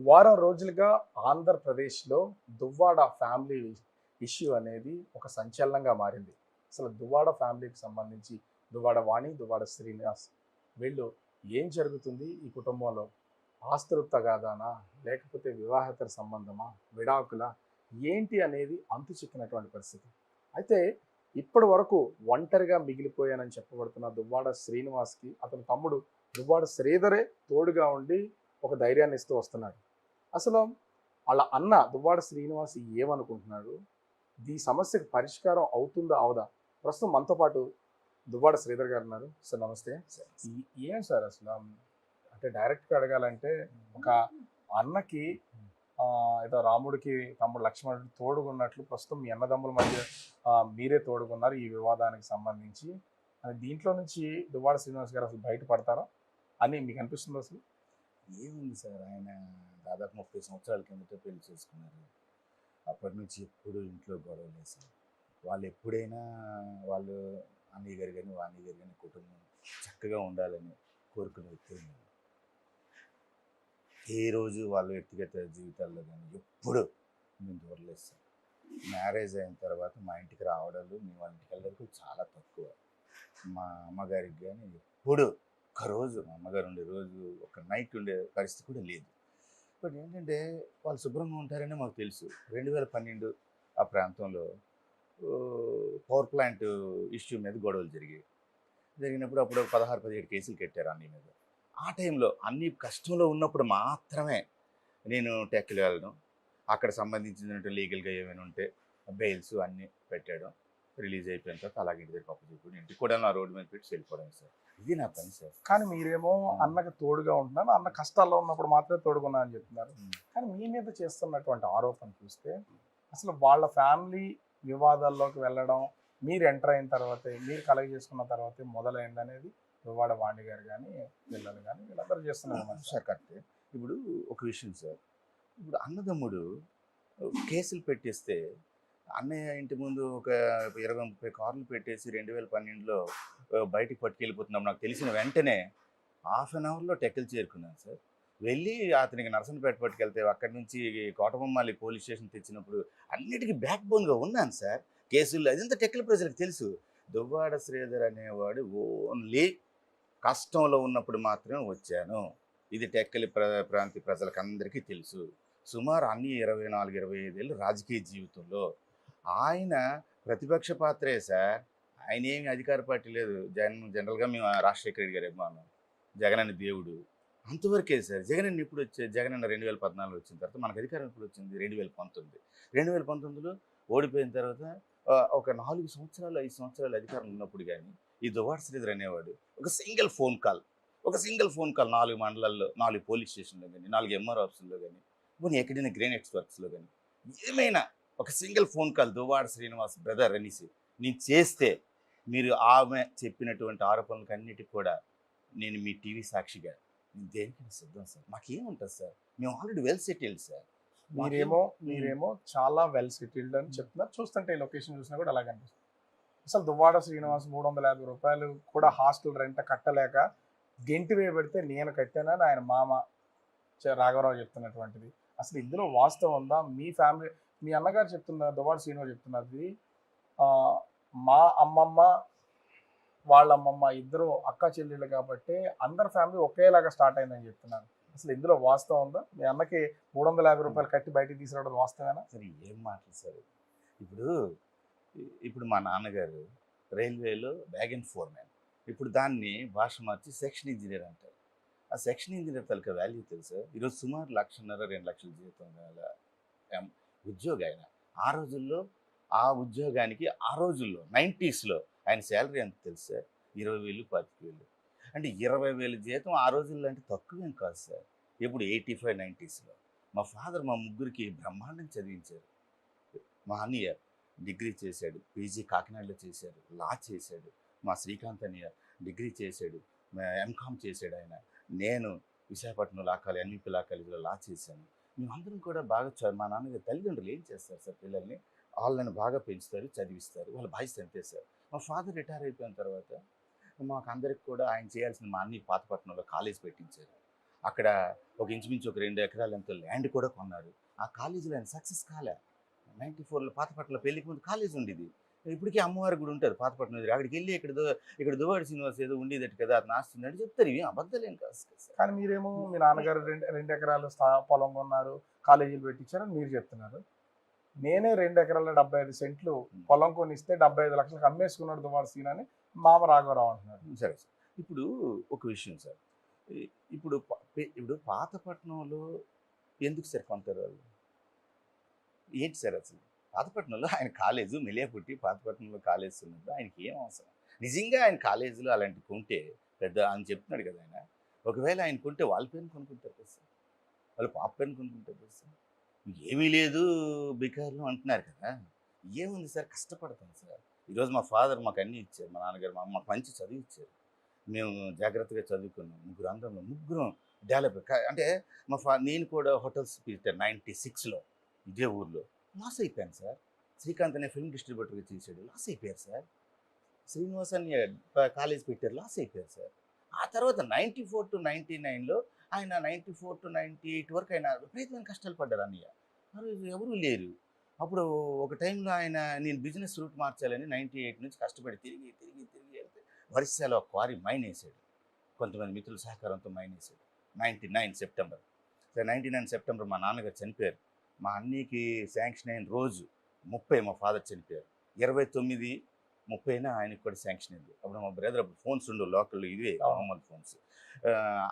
వారం రోజులుగా ఆంధ్రప్రదేశ్‌లో దువ్వాడ ఫ్యామిలీ ఇష్యూ అనేది ఒక సంచలనంగా మారింది. అసలు దువ్వాడ ఫ్యామిలీకి సంబంధించి దువ్వాడ వాణి, దువ్వాడ శ్రీనివాస్ వీళ్ళు ఏం జరుగుతుంది ఈ కుటుంబంలో? ఆస్తుల తగాదానా? లేకపోతే వివాహేతర సంబంధమా? విడాకులా? ఏంటి అనేది అంతు చిక్కనటువంటి పరిస్థితి. అయితే ఇప్పటి వరకు ఒంటరిగా మిగిలిపోయానని చెప్పబడుతున్న దువ్వాడ శ్రీనివాస్‌కి అతని తమ్ముడు దువ్వాడ శ్రీధరే తోడుగా ఉండి ఒక ధైర్యాన్ని ఇస్తూ వస్తున్నాడు. అసలు ఆళ్ళ అన్న దువ్వాడ శ్రీనివాస్ ఏమనుకుంటున్నాడు? ఈ సమస్యకు పరిష్కారం అవుతుందా? అవదా? ప్రస్తుతం మనతో పాటు దువ్వాడ శ్రీధర్ గారున్నారు. సార్ నమస్తే. ఈ ఏం సార్ అసల అంటే డైరెక్ట్‌గా అడగాలంటే ఒక అన్నకి ఏదో రాముడికి తమ్ముడు లక్ష్మణుడు తోడుగున్నట్లు ప్రస్తుతం మీ అన్నదమ్ముల మధ్య మీరే తోడుగున్నారు ఈ వివాదానికి సంబంధించి. దీంట్లో నుంచి దువ్వాడ శ్రీనివాస్ గారు అసలు బయటపడతారా అని మీకు అనిపిస్తుందా అసలు? ఏముంది సార్, ఆయన దాదాపు 30 సంవత్సరాల కిందట పెళ్లి చేసుకున్నారు. అప్పటి నుంచి ఎప్పుడు ఇంట్లో గొడవలే సార్. వాళ్ళు ఎప్పుడైనా వాళ్ళు అన్నయ్య గారు కానీ వాణి గారు కానీ కుటుంబం చక్కగా ఉండాలని కోరుకునే వ్యక్తులు నేను. ఏ రోజు వాళ్ళ వ్యక్తిగత జీవితాల్లో కానీ ఎప్పుడు మేము దూరలేదు సార్. మ్యారేజ్ అయిన తర్వాత మా ఇంటికి రావడాలు మేము వాళ్ళ ఇంటికి వెళ్ళడానికి చాలా తక్కువ. మా అమ్మగారికి కానీ ఎప్పుడు ఒక్కరోజు మా అమ్మగారు ఉండే రోజు ఒక నైట్ ఉండే పరిస్థితి కూడా లేదు. బట్ ఏంటంటే వాళ్ళు శుభ్రంగా ఉంటారని మాకు తెలుసు. 2012 ఆ ప్రాంతంలో పవర్ ప్లాంట్ ఇష్యూ మీద గొడవలు జరిగినప్పుడు అప్పుడు 16-17 కేసులు కట్టారు అన్నీ మీద. ఆ టైంలో అన్ని కష్టంలో ఉన్నప్పుడు మాత్రమే నేను టెక్కి వెళ్ళడం, అక్కడ సంబంధించినట్టు లీగల్గా ఏమైనా ఉంటే బెయిల్స్ అన్నీ పెట్టాడు. రిలీజ్ అయిపోయిన తర్వాత అలాగే ఇంటి దగ్గర పప్పు చూపుని ఇంటికి కూడా నా రోడ్డు మీద పెట్టి వెళ్ళిపోవడం సార్. ఇది నా పని సార్. కానీ మీరేమో అన్నకి తోడుగా ఉంటున్నారు. అన్న కష్టాల్లో ఉన్నప్పుడు మాత్రమే తోడుగున్నా అని చెప్తున్నారు. కానీ మీ మీద చేస్తున్నటువంటి ఆరోపణ చూస్తే అసలు వాళ్ళ ఫ్యామిలీ వివాదాల్లోకి వెళ్ళడం మీరు ఎంటర్ అయిన తర్వాతే, మీరు కలగ చేసుకున్న తర్వాతే మొదలైందనేది దువ్వాడ వాణి గారు కానీ, పిల్లలు కానీ వీళ్ళందరూ చేస్తున్నారు సార్ కరెక్టే. ఇప్పుడు ఒక విషయం సార్, ఇప్పుడు అన్నదమ్ముడు కేసులు పెట్టేస్తే అన్నయ్య ఇంటి ముందు ఒక 20-30 కార్లు పెట్టేసి 2012లో బయటికి పట్టుకెళ్ళిపోతున్నాం నాకు తెలిసిన వెంటనే హాఫ్ అన్ అవర్లో టెక్కలు చేరుకున్నాను సార్. వెళ్ళి అతనికి నరసన్నపేట పట్టుకెళ్తే అక్కడి నుంచి కోటబొమ్మాలి పోలీస్ స్టేషన్ తెచ్చినప్పుడు అన్నిటికీ బ్యాక్ బోన్గా ఉన్నాను సార్. కేసుల్లో అదంతా టెక్కల ప్రజలకు తెలుసు. దువ్వాడ శ్రీధర్ అనేవాడు ఓన్లీ కష్టంలో ఉన్నప్పుడు మాత్రమే వచ్చాను. ఇది టెక్కలి ప్రాంత ప్రజలకు అందరికీ తెలుసు. సుమారు అన్ని 24-25 ఏళ్ళు రాజకీయ జీవితంలో ఆయన ప్రతిపక్ష పాత్రే సార్. ఆయన ఏమి అధికార పార్టీ లేదు. జనరల్గా మేము రాజశేఖర రెడ్డి గారి అభిమానం, జగన్ అనే దేవుడు, అంతవరకే సార్. జగన్ అన్న ఇప్పుడు వచ్చే జగన్ అన్న 2014 వచ్చిన తర్వాత మనకు అధికారం ఎప్పుడు వచ్చింది? 2019. 2019లో ఓడిపోయిన తర్వాత ఒక 4 సంవత్సరాలు 5 సంవత్సరాలు అధికారం ఉన్నప్పుడు కానీ ఈ దువ్వాడ శ్రీధర్ అనేవాడు ఒక సింగిల్ ఫోన్ కాల్ 4 మండలాల్లో 4 పోలీస్ స్టేషన్లో కానీ 4 ఎంఆర్ ఆఫీసుల్లో కానీ పోనీ ఎక్కడైనా గ్రెనేడ్స్ వర్క్స్లో కానీ ఏమైనా ఒక single phone call Duvvada Srinivas brother అనేసి నేను చేస్తే మీరు ఆమె చెప్పినటువంటి ఆరోపణలకు అన్నిటికి కూడా నేను మీ టీవీ సాక్షిగా నేను దేనికైనా సిద్ధం సార్. మాకేముంటుంది సార్, మేము ఆల్రెడీ వెల్ సెటిల్డ్ సార్. మీరేమో చాలా వెల్ సెటిల్డ్ అని చెప్తున్నారు. చూస్తుంటే ఈ లొకేషన్ చూసినా కూడా అలాగే అనిపిస్తుంది. అసలు దువ్వాడ శ్రీనివాస్ ₹350 కూడా హాస్టల్ రెంట్ కట్టలేక గెంటి వేయబడితే నేను కట్టానని ఆయన మామ రాఘవరావు చెప్తున్నటువంటిది. అసలు ఇందులో వాస్తవం ఉందా? మీ ఫ్యామిలీ, మీ అన్నగారు చెప్తున్నారు, దువ్వాడ శ్రీనివాస్ చెప్తున్నది మా అమ్మమ్మ వాళ్ళ అమ్మమ్మ ఇద్దరు అక్క చెల్లెళ్ళు కాబట్టి అందరి ఫ్యామిలీ ఒకేలాగా స్టార్ట్ అయిందని చెప్తున్నారు. అసలు ఇందులో వాస్తవం ఉందా? మీ అన్నకి ₹350 కట్టి బయటికి తీసుకురావడం వాస్తవేనా? సరే, ఏం మాటలు సార్. ఇప్పుడు ఇప్పుడు మా నాన్నగారు రైల్వేలో వ్యాగన్ ఫోర్మ్యాన్. ఇప్పుడు దాన్ని భాష మార్చి సెక్షన్ ఇంజనీర్ అంటారు. ఆ సెక్షన్ ఇంజనీర్ తాలూకా వాల్యూ తెలుసా? ఈరోజు సుమారు 1,50,000-2,00,000 జీతం గల ఉద్యోగి ఆయన. ఆ రోజుల్లో ఆ ఉద్యోగానికి ఆ రోజుల్లో 90స్లో ఆయన శాలరీ ఎంత తెలుసు సార్? 20,000, 25,000. అంటే 20,000 జీతం ఆ రోజుల్లో అంటే తక్కువేం కాదు సార్. ఎప్పుడు 85, 90స్లో మా ఫాదర్ మా ముగ్గురికి బ్రహ్మాండం చదివించారు. మా అన్నయ్య డిగ్రీ చేశాడు, పీజీ కాకినాడలో చేశాడు, లా చేశాడు. మా శ్రీకాంత్ అన్నయ్య డిగ్రీ చేశాడు, ఎంకామ్ చేశాడు ఆయన. నేను విశాఖపట్నం ఎన్విపి లా కాలేజీలో లా చేశాను. మేమందరం కూడా బాగా మా నాన్నగారి తల్లిదండ్రులు ఏం చేస్తారు సార్, పిల్లల్ని వాళ్ళని బాగా పెంచుతారు, చదివిస్తారు. వాళ్ళ బాధ్యత అంతే సార్. మా ఫాదర్ రిటైర్ అయిపోయిన తర్వాత మాకు అందరికి కూడా ఆయన చేయాల్సిన మా అన్నయ్య పాతపట్నంలో కాలేజ్ పెట్టించారు. అక్కడ ఒక ఇంచుమించు ఒక 2 ఎకరాలు ఎంతో ల్యాండ్ కూడా కొన్నారు. ఆ కాలేజీలో ఆయన సక్సెస్ కాలే. 94లో పాతపట్నంలో పెళ్ళికి ముందు కాలేజ్ ఉండేది. ఇప్పటికీ అమ్మవారి గుడి ఉంటుంది పాతపట్నం దగ్గర. అక్కడికి వెళ్ళి ఇక్కడ దువ్వాడ శ్రీనివాస్ ఏదో ఉండేదట కదా, అతను ఆస్తి ఉందంటే చెప్తారు. ఇవి అబద్ధాలేం కాదు సార్. కానీ మీరేమో మీ నాన్నగారు 2 ఎకరాలు పొలం కొన్నారు, కాలేజీలు పెట్టించారని మీరు చెప్తున్నారు. నేనే 2 ఎకరాల 75 సెంట్లు పొలం కొనిస్తే 75 లక్షలకు అమ్మేసుకున్నాడు దువ్వాడ శ్రీను అని మామ రాఘవరావు అంటున్నారు. సరే సార్. ఇప్పుడు ఒక విషయం సార్, ఇప్పుడు పాతపట్నంలో ఎందుకు సార్ కొంటారు వాళ్ళు? ఏంటి సార్ అసలు? పాతపట్నంలో ఆయన కాలేజు మెలియాపుట్టి పాతపట్నంలో కాలేజ్ ఉన్నప్పుడు ఆయనకి ఏం అవసరం? నిజంగా ఆయన కాలేజీలో అలాంటివి కొంటే పెద్ద అని చెప్తున్నాడు కదా ఆయన. ఒకవేళ ఆయన కొంటే వాళ్ళ పేరుని కొనుక్కుంటారు కదా సార్, వాళ్ళ పాప పేరుని కొనుక్కుంటారు కదా సార్. ఏమీ లేదు బికార్లు అంటున్నారు కదా, ఏముంది సార్? కష్టపడతాం సార్. ఈరోజు మా ఫాదర్ మాకు అన్నీ ఇచ్చారు, మా నాన్నగారు మాకు మంచి చదువు ఇచ్చారు. మేము జాగ్రత్తగా చదువుకున్నాం. ముగ్గురం డెవలప్. అంటే నేను కూడా హోటల్స్ పెట్టాను 96లో ఇదే ఊర్లో. లాస్ అయిపోయాను సార్. శ్రీకాంత్ అనే ఫిల్మ్ డిస్ట్రిబ్యూటర్గా చేశాడు, లాస్ అయిపోయారు సార్. శ్రీనివాస్ అని కాలేజ్ పెట్టారు, లాస్ అయిపోయారు సార్. ఆ తర్వాత 94 to 99లో ఆయన 94 to 98 వరకు ఆయన విపరీతమైన కష్టాలు పడ్డారు అన్నయ్య. మరి ఎవరూ లేరు. అప్పుడు ఒక టైంలో ఆయన నేను బిజినెస్ రూట్ మార్చాలని 98 నుంచి కష్టపడి తిరిగి వెళ్తే ఒరిస్సాలో క్వారీ మైన్ వేసాడు. కొంతమంది మిత్రుల సహకారంతో మైన్ వేసాడు. 99 సెప్టెంబర్. 99 సెప్టెంబర్ మా నాన్నగారు చనిపోయారు. మా అన్నయ్యకి శాంక్షన్ అయిన రోజు 30 మా ఫాదర్ చనిపోయారు. 29, 30న ఆయనకి కూడా శాంక్షన్ అయింది. అప్పుడు మా బ్రదర్ అప్పుడు ఫోన్స్ ఉండవు లోకల్లో, ఇవే మామూలు ఫోన్స్.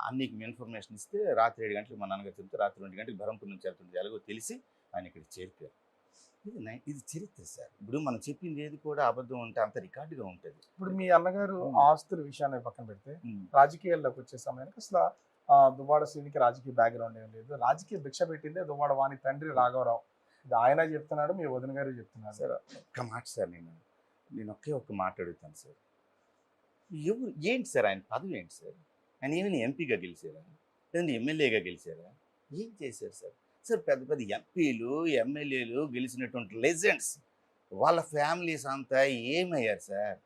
అన్నీకి ఇన్ఫర్మేషన్ ఇస్తే రాత్రి 7 గంటలకు మా నాన్నగారు చెప్తే రాత్రి 2 గంటలకు బరంపూర్ నుంచి వెళ్తుంది, ఎలాగో తెలిసి ఆయన ఇక్కడ చేరిపోయారు. ఇది చరిత్ర సార్. ఇప్పుడు మనం చెప్పింది ఏది కూడా అబద్ధం ఉంటే అంత రికార్డుగా ఉంటుంది. ఇప్పుడు మీ అన్నగారు ఆస్తుల విషయాన్ని పక్కన పెడితే రాజకీయాల్లోకి వచ్చే సమయానికి అసలు దువ్వాడ శ్రీనికి రాజకీయ బ్యాక్గ్రౌండ్ ఏం లేదు. రాజకీయ భిక్ష పెట్టిందే దువ్వాడ వాణి తండ్రి రాఘవరావు. ఇది ఆయన చెప్తున్నాడు, మీ వదిన గారు చెప్తున్నారు. సార్ ఒక్క మాట సార్, నేను ఒక్క మాట అడుగుతాను సార్. ఏంటి సార్ ఆయన పదవి ఏంటి సార్? ఆయన ఏమైనా ఎంపీగా గెలిచారా, లేదంటే ఎమ్మెల్యేగా గెలిచారా? ఏం చేశారు సార్? సార్ పెద్ద పెద్ద ఎంపీలు ఎమ్మెల్యేలు గెలిచినటువంటి లెజెండ్స్ వాళ్ళ ఫ్యామిలీస్ అంతా ఏమయ్యారు సార్?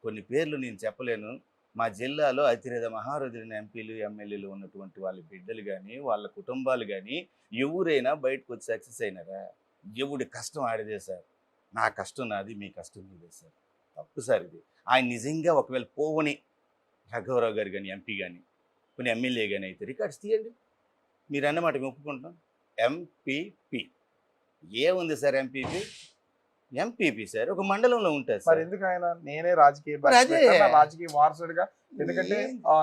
కొన్ని పేర్లు నేను చెప్పలేను. మా జిల్లాలో అతిరేద మహారథులైన ఎంపీలు ఎమ్మెల్యేలు ఉన్నటువంటి వాళ్ళ బిడ్డలు కానీ వాళ్ళ కుటుంబాలు కానీ ఎవరైనా బయటకు వచ్చి సక్సెస్ అయినారా? ఎవడి కష్టం ఆడిదే సార్. నా కష్టం నాది, మీ కష్టం మీదే సార్. తప్పు సార్ ఇది. ఆయన నిజంగా ఒకవేళ పోవని రాఘవరావు గారు కానీ ఎంపీ కానీ కొన్ని ఎమ్మెల్యే కానీ అయితే రికార్డ్స్ తీయండి. మీరు అన్నమాట మేము ఒప్పుకుంటాం. ఎంపీపీ ఏముంది సార్? ఎంపీపీ సార్ ఒక మండలంలో ఉంటుంది సార్. ఎందుకు ఆయన నేనే రాజకీయ వారసుడిగా, ఎందుకంటే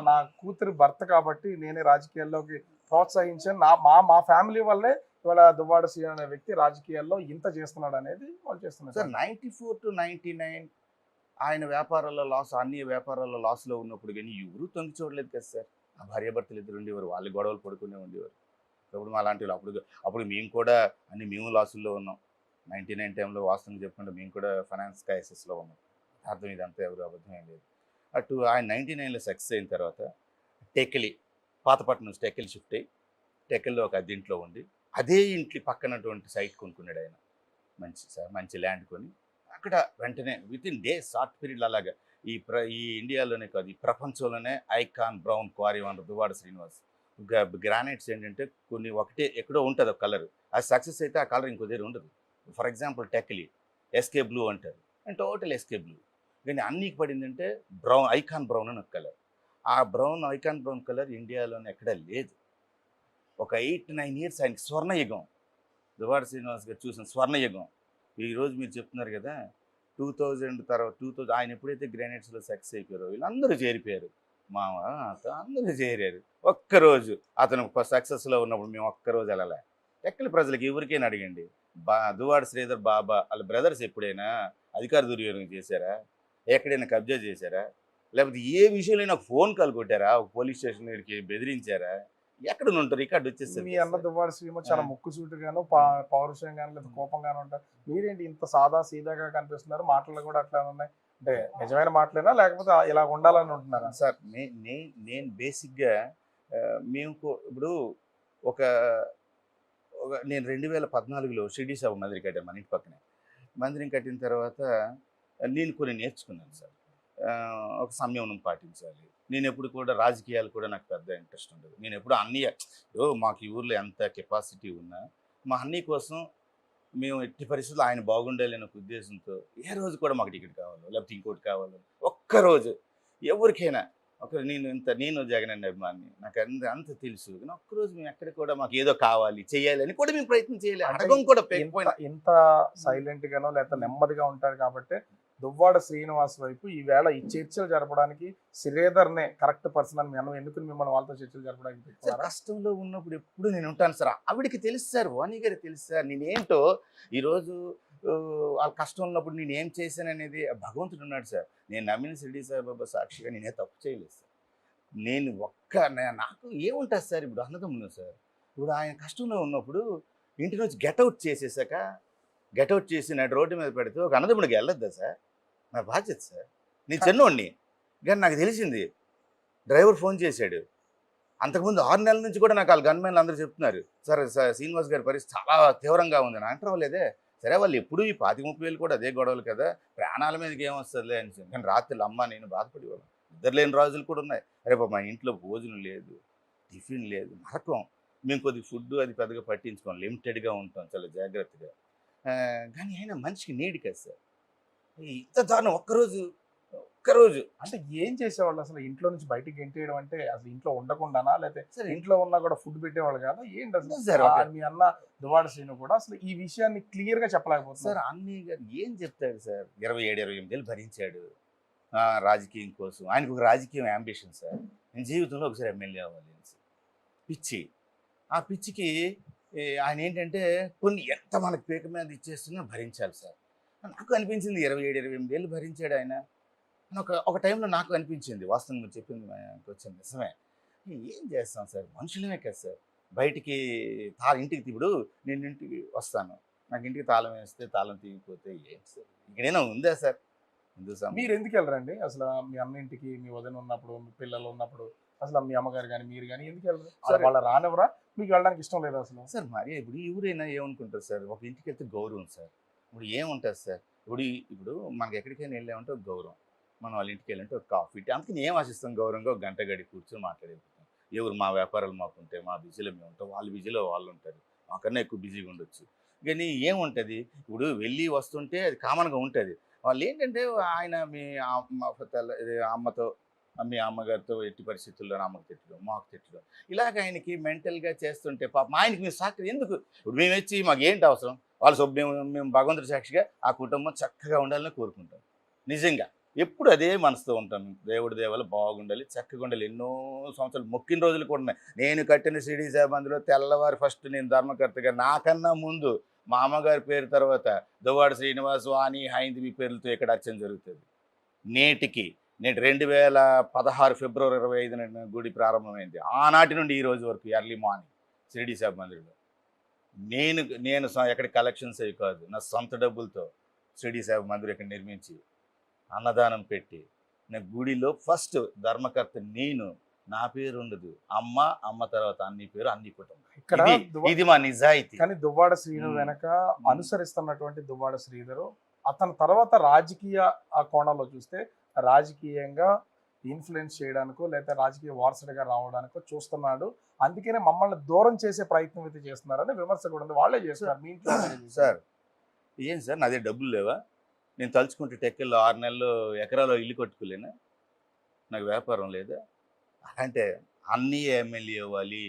నా కూతురు భర్త కాబట్టి నేనే రాజకీయాల్లోకి ప్రోత్సహించాను, మా ఫ్యామిలీ వల్లే ఇవాళ దువ్వాడ శ్రీను అనే వ్యక్తి రాజకీయాల్లో ఇంత చేస్తున్నాడు అనేది వాళ్ళు చేస్తున్నారు సార్. 94 to 99 ఆయన వ్యాపారాల్లో లాస్, అన్ని వ్యాపారాల్లో లాస్లో ఉన్నప్పుడు కానీ ఎవరు తొంగి చూడలేదు కదా సార్. ఆ భార్యాభర్తలు ఇద్దరు ఉండేవారు, వాళ్ళు గొడవలు పడుకునే ఉండేవారు. ఇప్పుడు మా లాంటి వాళ్ళు అప్పుడు మేము కూడా మేము లాసుల్లో ఉన్నాం. 99 టైంలో వాస్తవంగా చెప్పుకుంటే మేము కూడా ఫైనాన్స్ క్రైసిస్లో ఉన్నాం. అర్థం ఇదంతా ఎవరు అబద్ధం ఏం లేదు. అటు ఆయన 99లో సక్సెస్ అయిన తర్వాత టెక్కలి, పాతపట్నం నుంచి టెక్కలి షిఫ్ట్ అయ్యి టెక్కల్లో ఒక అద్దెంట్లో ఉండి అదే ఇంటి పక్కనటువంటి సైట్ కొనుక్కున్నాడు ఆయన. మంచి ల్యాండ్ కొని అక్కడ వెంటనే with in day short period అలాగా ఈ ఇండియాలోనే కాదు ఈ ప్రపంచంలోనే icon brown quarry one Duvvada Srinivas. Granites ఏంటంటే కొన్ని ఒకటే ఎక్కడో ఉంటుంది ఒక కలర్, అది సక్సెస్ అయితే ఆ కలర్ ఇంకో దగ్గర ఉండదు. ఫర్ ఎగ్జాంపుల్ టెక్కలి ఎస్కే బ్లూ అంటారు, అండ్ టోటల్ ఎస్కే బ్లూ. కానీ అన్నికి పడిందంటే బ్రౌన్, ఐకాన్ బ్రౌన్ అని ఒక కలర్. ఆ బ్రౌన్ ఐకాన్ బ్రౌన్ కలర్ ఇండియాలోనే ఎక్కడా లేదు. ఒక 8-9 ఇయర్స్ ఆయనకి స్వర్ణయుగం, దువ్వాడ శ్రీనివాస్ గారు చూసిన స్వర్ణయుగం. ఈరోజు మీరు చెప్తున్నారు కదా 2000 తర్వాత 2000 ఆయన ఎప్పుడైతే గ్రానైట్స్లో సక్సెస్ అయిపోయారో వీళ్ళందరూ చేరిపోయారు. మామ అందరూ చేరారు. ఒక్కరోజు అతను సక్సెస్లో ఉన్నప్పుడు మేము ఒక్కరోజు వెళ్ళలే. టెక్కలి ప్రజలకు ఎవరికైనా అడగండి, దువ్వాడ శ్రీధర్ బాబా వాళ్ళ బ్రదర్స్ ఎప్పుడైనా అధికార దుర్వినియోగం చేశారా? ఎక్కడైనా కబ్జా చేశారా? లేకపోతే ఏ విషయంలో నాకు ఫోన్ కాల్ కొట్టారా? ఒక పోలీస్ స్టేషన్ దగ్గరికి బెదిరించారా? ఎక్కడ ఉంటారు? రికార్డు వచ్చేసి మీ అన్న దువ్వాడ శ్రీనివాస్ చాలా ముక్కుసూటిగాను పౌరుషంగాను లేదా కోపంగాను ఉంటారు. మీరేంటి ఇంత సాదా సీదాగా కనిపిస్తున్నారు? మాటలు కూడా అట్లా ఉన్నాయి. అంటే నిజమైన మాటలేనా లేకపోతే ఇలా ఉండాలని ఉంటున్నారా? సార్ నేను బేసిక్గా మేము ఇప్పుడు నేను 2014లో షిరిడి సాయి మందిరం కట్టాను మన ఇంటి పక్కనే. మందిరం కట్టిన తర్వాత నేను కొన్ని నేర్చుకున్నాను సార్. ఒక సంయమనం పాటించాలి. నేను ఎప్పుడు కూడా రాజకీయాలు కూడా నాకు పెద్ద ఇంట్రెస్ట్ ఉండదు. నేను ఎప్పుడు అన్నయ్య మాకు ఈ ఊర్లో ఎంత కెపాసిటీ ఉన్నా మా అన్నయ్య కోసం మేము ఎట్టి పరిస్థితుల్లో ఆయన బాగుండాలి అనే ఒక ఉద్దేశంతో ఏ రోజు కూడా మాకు టికెట్ కావాలో లేకపోతే ఇంకోటి కావాలో ఒక్కరోజు ఎవరికైనా నేను జగన్ అన్న అభిమాని నాకు అంత తెలుసు కానీ ఒక్కరోజు మేము ఎక్కడ కూడా మాకు ఏదో కావాలి చేయాలి అని కూడా మేము ప్రయత్నం చేయాలి. అడగం కూడా ఇంత సైలెంట్ గానో లేకపోతే నెమ్మదిగా ఉంటారు కాబట్టి దువ్వాడ శ్రీనివాస్ వైపు ఈవేళ ఈ చర్చలు జరపడానికి శ్రీధర్నే కరెక్ట్ పర్సన్ అని మనం ఎందుకు మిమ్మల్ని వాళ్ళతో చర్చలు జరపడానికి పెట్టుకున్నారా? కష్టంలో ఉన్నప్పుడు ఎప్పుడు నేను ఉంటాను సార్. ఆవిడికి తెలుసు సార్, వాణి గారు తెలుసు సార్ నేనేంటో ఈరోజు వాళ్ళ కష్టం ఉన్నప్పుడు నేను ఏం చేశాను అనేది భగవంతుడు ఉన్నాడు సార్. నేను నమ్మిన షిరిడి సాయిబాబా సాక్షిగా నేనే తప్పు చేయలేదు సార్. నేను నాకు ఏముంటుంది సార్, ఇప్పుడు అన్నదమ్ములు సార్. ఇప్పుడు ఆయన కష్టంలో ఉన్నప్పుడు ఇంటి నుంచి గెటౌట్ చేసేసాక గెటౌట్ చేసి నాడు రోడ్డు మీద పెడితే ఒక అన్నదమ్ముడికి వెళ్ళొద్దా సార్? నా బాధ్యత సార్. నేను చిన్నోడిని కానీ నాకు తెలిసింది. డ్రైవర్ ఫోన్ చేశాడు. అంతకుముందు 6 నెలల నుంచి కూడా నాకు వాళ్ళ గన్మెన్లు అందరూ చెప్తున్నారు, సార్ శ్రీనివాస్ గారి పరిస్థితి చాలా తీవ్రంగా ఉంది. నా అంటారులేదే సరే వాళ్ళు ఎప్పుడు ఈ 25-30 కూడా అదే గొడవలు కదా, ప్రాణాల మీదకి ఏమొస్తుందిలే అని. కానీ రాత్రులు అమ్మ నేను బాధపడేవాళ్ళం. నిద్ర లేని రోజులు కూడా ఉన్నాయి. రేపు మా ఇంట్లో భోజనం లేదు, టిఫిన్ లేదు, నరకం. మేము కొద్దిగా ఫుడ్ అది పెద్దగా పట్టించుకోం, లిమిటెడ్గా ఉంటాం చాలా జాగ్రత్తగా. కానీ అయినా మనిషికి నీడ్ కదా సార్. ఇంత దారుణం ఒక్కరోజు అంటే ఏం చేసేవాళ్ళు అసలు? ఇంట్లో నుంచి బయటికి గెంటేయడం అంటే అసలు ఇంట్లో ఉండకుండానా, లేకపోతే ఇంట్లో ఉన్నా కూడా ఫుడ్ పెట్టేవాళ్ళు కదా? ఏంటి అసలు మీ అన్న దువ్వాడ శ్రీను కూడా అసలు ఈ విషయాన్ని క్లియర్ గా చెప్పలేకపోతుంది సార్. అన్నయ్య గారు ఏం చెప్తాడు సార్? 27-28 ఏళ్ళు భరించాడు రాజకీయం కోసం. ఆయనకు ఒక రాజకీయం అంబిషన్ సార్. నేను జీవితంలో ఒకసారి ఎమ్మెల్యే అవ్వాలి అని పిచ్చి. ఆ పిచ్చికి ఆయన ఏంటంటే కొన్ని ఎంత మనకు పీక మీద ఇచ్చేస్తున్నా భరించాలి సార్. నాకు అనిపించింది 27-28 ఏళ్ళు భరించాడు ఆయన. ఒక టైంలో నాకు అనిపించింది, వాస్తవం మీరు చెప్పింది కొంచెం నిజమే. ఏం చేస్తాం సార్, మనుషులమే కదా సార్. బయటికి ఇంటికి ఇప్పుడు నేను ఇంటికి వస్తాను, నాకు ఇంటికి తాళం వేస్తే తాళం తీగిపోతే ఏంటి సార్ ఇక్కడైనా ఉందా సార్? మీరు ఎందుకు వెళ్ళరండి అసలు? మీ అన్న ఇంటికి మీ వదిన ఉన్నప్పుడు, మీ పిల్లలు ఉన్నప్పుడు అసలు మీ అమ్మగారు కానీ మీరు కానీ ఎందుకు వెళ్ళరు? వాళ్ళ రానివ్వరా? మీకు వెళ్ళడానికి ఇష్టం లేదా అసలు? సార్ మరి ఇప్పుడు ఎవరైనా ఏమనుకుంటారు సార్, ఒక ఇంటికి వెళ్తే గౌరవం సార్. ఇప్పుడు ఏముంటుంది సార్, ఇప్పుడు మనకి ఎక్కడికైనా వెళ్ళామంటే ఒక గౌరవం, మనం వాళ్ళ ఇంటికి వెళ్ళాలంటే ఒక కాఫీ టీ. అందుకని ఏం ఆశిస్తాం? గౌరవంగా ఒక గంట గడి కూర్చొని మాట్లాడేపోతాం. ఎవరు మా వ్యాపారాలు మాకుంటే మా బిజీలో మేము ఉంటాం, వాళ్ళ బిజీలో వాళ్ళు ఉంటారు, మాకన్నా ఎక్కువ బిజీగా ఉండొచ్చు. కానీ ఏముంటుంది, ఇప్పుడు వెళ్ళి వస్తుంటే అది కామన్గా ఉంటుంది. వాళ్ళు ఏంటంటే ఆయన మీ అమ్మతో మీ అమ్మగారితో ఎట్టి పరిస్థితుల్లో అమ్మకు తిట్టడం, మాకు తిట్టడం, ఇలాగ ఆయనకి మెంటల్గా చేస్తుంటే పాపం ఆయనకి మీరు సాక్షి ఎందుకు? ఇప్పుడు మేము వచ్చి మాకు ఏంటి అవసరం? వాళ్ళ మేము భగవంతుడి సాక్షిగా ఆ కుటుంబం చక్కగా ఉండాలని కోరుకుంటాం. నిజంగా ఎప్పుడు అదే మనసుతో ఉంటాను, దేవుడి దేవాలు బాగుండాలి, చక్కగా ఉండాలి. ఎన్నో సంవత్సరాలు మొక్కిన రోజులు కూడా ఉన్నాయి. నేను కట్టిన షిరిడి సాయి మందిలో తెల్లవారు ఫస్ట్ నేను ధర్మకర్తగా, నాకన్నా ముందు మా అమ్మగారి పేరు తర్వాత దువ్వాడ శ్రీనివాస్, వాణి, హైందవి పేర్లతో ఇక్కడ అర్చన జరుగుతుంది. నేటి 2016 ఫిబ్రవరి 25 గుడి ప్రారంభమైంది. ఆనాటి నుండి ఈ రోజు వరకు ఎర్లీ మార్నింగ్ షిరిడి సాయి మందిరంలో నేను ఎక్కడ కలెక్షన్స్ అవి కాదు, నా సొంత డబ్బులతో షిరిడి సాయి మందిరం ఇక్కడ నిర్మించి అన్నదానం పెట్టి నా గుడిలో ఫస్ట్ ధర్మకర్త నేను. నా పేరు ఉండదు, అమ్మ తర్వాత అన్ని పేరు, అన్ని కుటుంబం. ఇది మా నిజాయితీ. కానీ దువ్వాడ శ్రీను వెనక అనుసరిస్తున్నటువంటి దువ్వాడ శ్రీధరు అతని తర్వాత రాజకీయ కోణంలో చూస్తే రాజకీయంగా ఇన్ఫ్లుయెన్స్ చేయడానికో లేదా రాజకీయ వారసుడిగా రావడానికో చూస్తున్నాడు. అందుకనే మమ్మల్ని దూరం చేసే ప్రయత్నం అయితే చేస్తున్నారని విమర్శ కూడా ఉంది. వాళ్ళే చేస్తున్నారు మీ ఇంట్లో సార్. ఏం సార్ నాదే డబ్బులు లేవా? నేను తలుచుకుంటే టెక్కల్లో 6 నెలలు ఎకరాలో ఇల్లు కట్టుకోలేనా? నాకు వ్యాపారం లేదా? అంటే అన్నీ ఎమ్మెల్యే అవ్వాలి,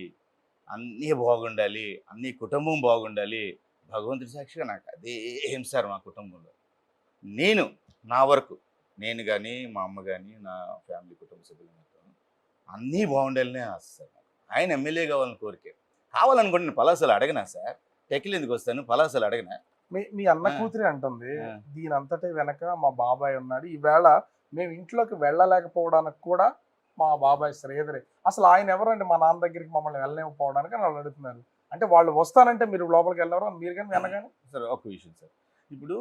అన్నీ బాగుండాలి, అన్నీ కుటుంబం బాగుండాలి. భగవంతుడి సాక్షిగా నాకు అదే ఏం సార్ మా కుటుంబంలో. నా వరకు నేను కానీ మా అమ్మ కానీ నా ఫ్యామిలీ కుటుంబ సభ్యులు అన్నీ బాగుండాలనే ఆశ సార్. ఆయన ఎమ్మెల్యే కావాలని కోరికే. కావాలనుకుంటే నేను పలాసలు అడగనా సార్? టెక్కలు ఎందుకు వస్తాను, పలాసలు అడగనా? మీ అన్న కూతురి అంటుంది దీని అంతటి వెనక మా బాబాయ్ ఉన్నాడు. ఈవేళ మేము ఇంట్లోకి వెళ్ళలేకపోవడానికి కూడా మా బాబాయ్ శ్రీధరే. అసలు ఆయన ఎవరండి మా నాన్న దగ్గరికి మమ్మల్ని వెళ్ళలేకపోవడానికి అని వాళ్ళు అడుగుతున్నారు. అంటే వాళ్ళు వస్తానంటే మీరు లోపలికి వెళ్ళరు, మీరు కానీ వెళ్ళగానే? సార్ ఒక విషయం సార్, ఇప్పుడు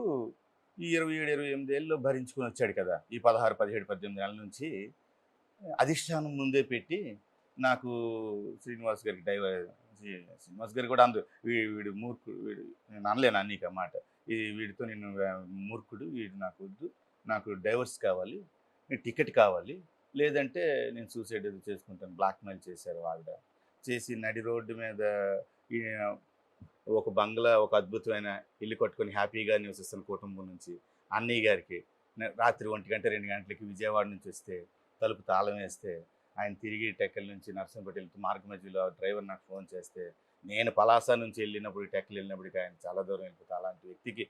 ఈ 27-28 ఏళ్ళు భరించుకొని వచ్చాడు కదా, ఈ 16, 17, 18 ఏళ్ళ నుంచి అధిష్టానం ముందే పెట్టి నాకు శ్రీనివాస్ గారికి శ్రీనివాస్ గారు కూడా వీడు మూర్ఖుడు, నేను అనలేను అన్నీకి అన్నమాట. వీడితో నేను మూర్ఖుడు, వీడు నాకు వద్దు, నాకు డైవర్స్ కావాలి, నీకు టికెట్ కావాలి, లేదంటే నేను సూసైడ్ ఏదో చేసుకుంటాను, బ్లాక్మెయిల్ చేశారు ఆవిడ. చేసి నడి రోడ్డు మీద ఈ ఒక బంగ్లా, ఒక అద్భుతమైన ఇల్లు కట్టుకొని హ్యాపీగా నివసిస్తున్న కుటుంబం నుంచి అన్నయ్య గారికి రాత్రి 1 గంట 2 గంటలకి విజయవాడ నుంచి వస్తే తలుపు తాళం వేస్తే ఆయన తిరిగి టెక్కల నుంచి నర్సంపేట వెళ్తూ మార్గ మధ్యలో డ్రైవర్ నాకు ఫోన్ చేస్తే నేను పలాస నుంచి వెళ్ళినప్పుడు టెక్కలు వెళ్ళినప్పటికీ ఆయన చాలా దూరం వెళ్ళిపోతే అలాంటి వ్యక్తికి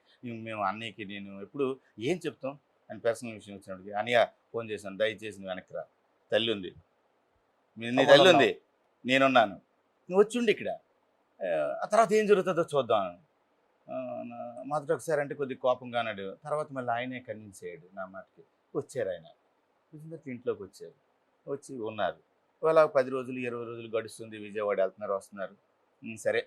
మేము అన్నయ్యకి నేను ఎప్పుడు ఏం చెప్తాం ఆయన పర్సనల్ విషయం వచ్చినప్పటికి అన్నయ్య ఫోన్ చేశాను, దయచేసి నువ్వు వెనక్కి రా, తల్లి ఉంది, నీ తల్లి ఉంది, నేనున్నాను, నువ్వు వచ్చిండి ఇక్కడ, ఆ తర్వాత ఏం జరుగుతుందో చూద్దాం. మొదట ఒకసారి అంటే కొద్దిగా కోపంగా అన్నాడు, తర్వాత మళ్ళీ ఆయనే కన్విన్స్ అయ్యాడు నా మాటకి. వచ్చారు ఆయన, వచ్చిన తర్వాత ఇంట్లోకి వచ్చారు, వచ్చి ఉన్నారు. అలా 10 రోజులు 20 రోజులు గడుస్తుంది, విజయవాడ వెళ్తున్నారు వస్తున్నారు. సరే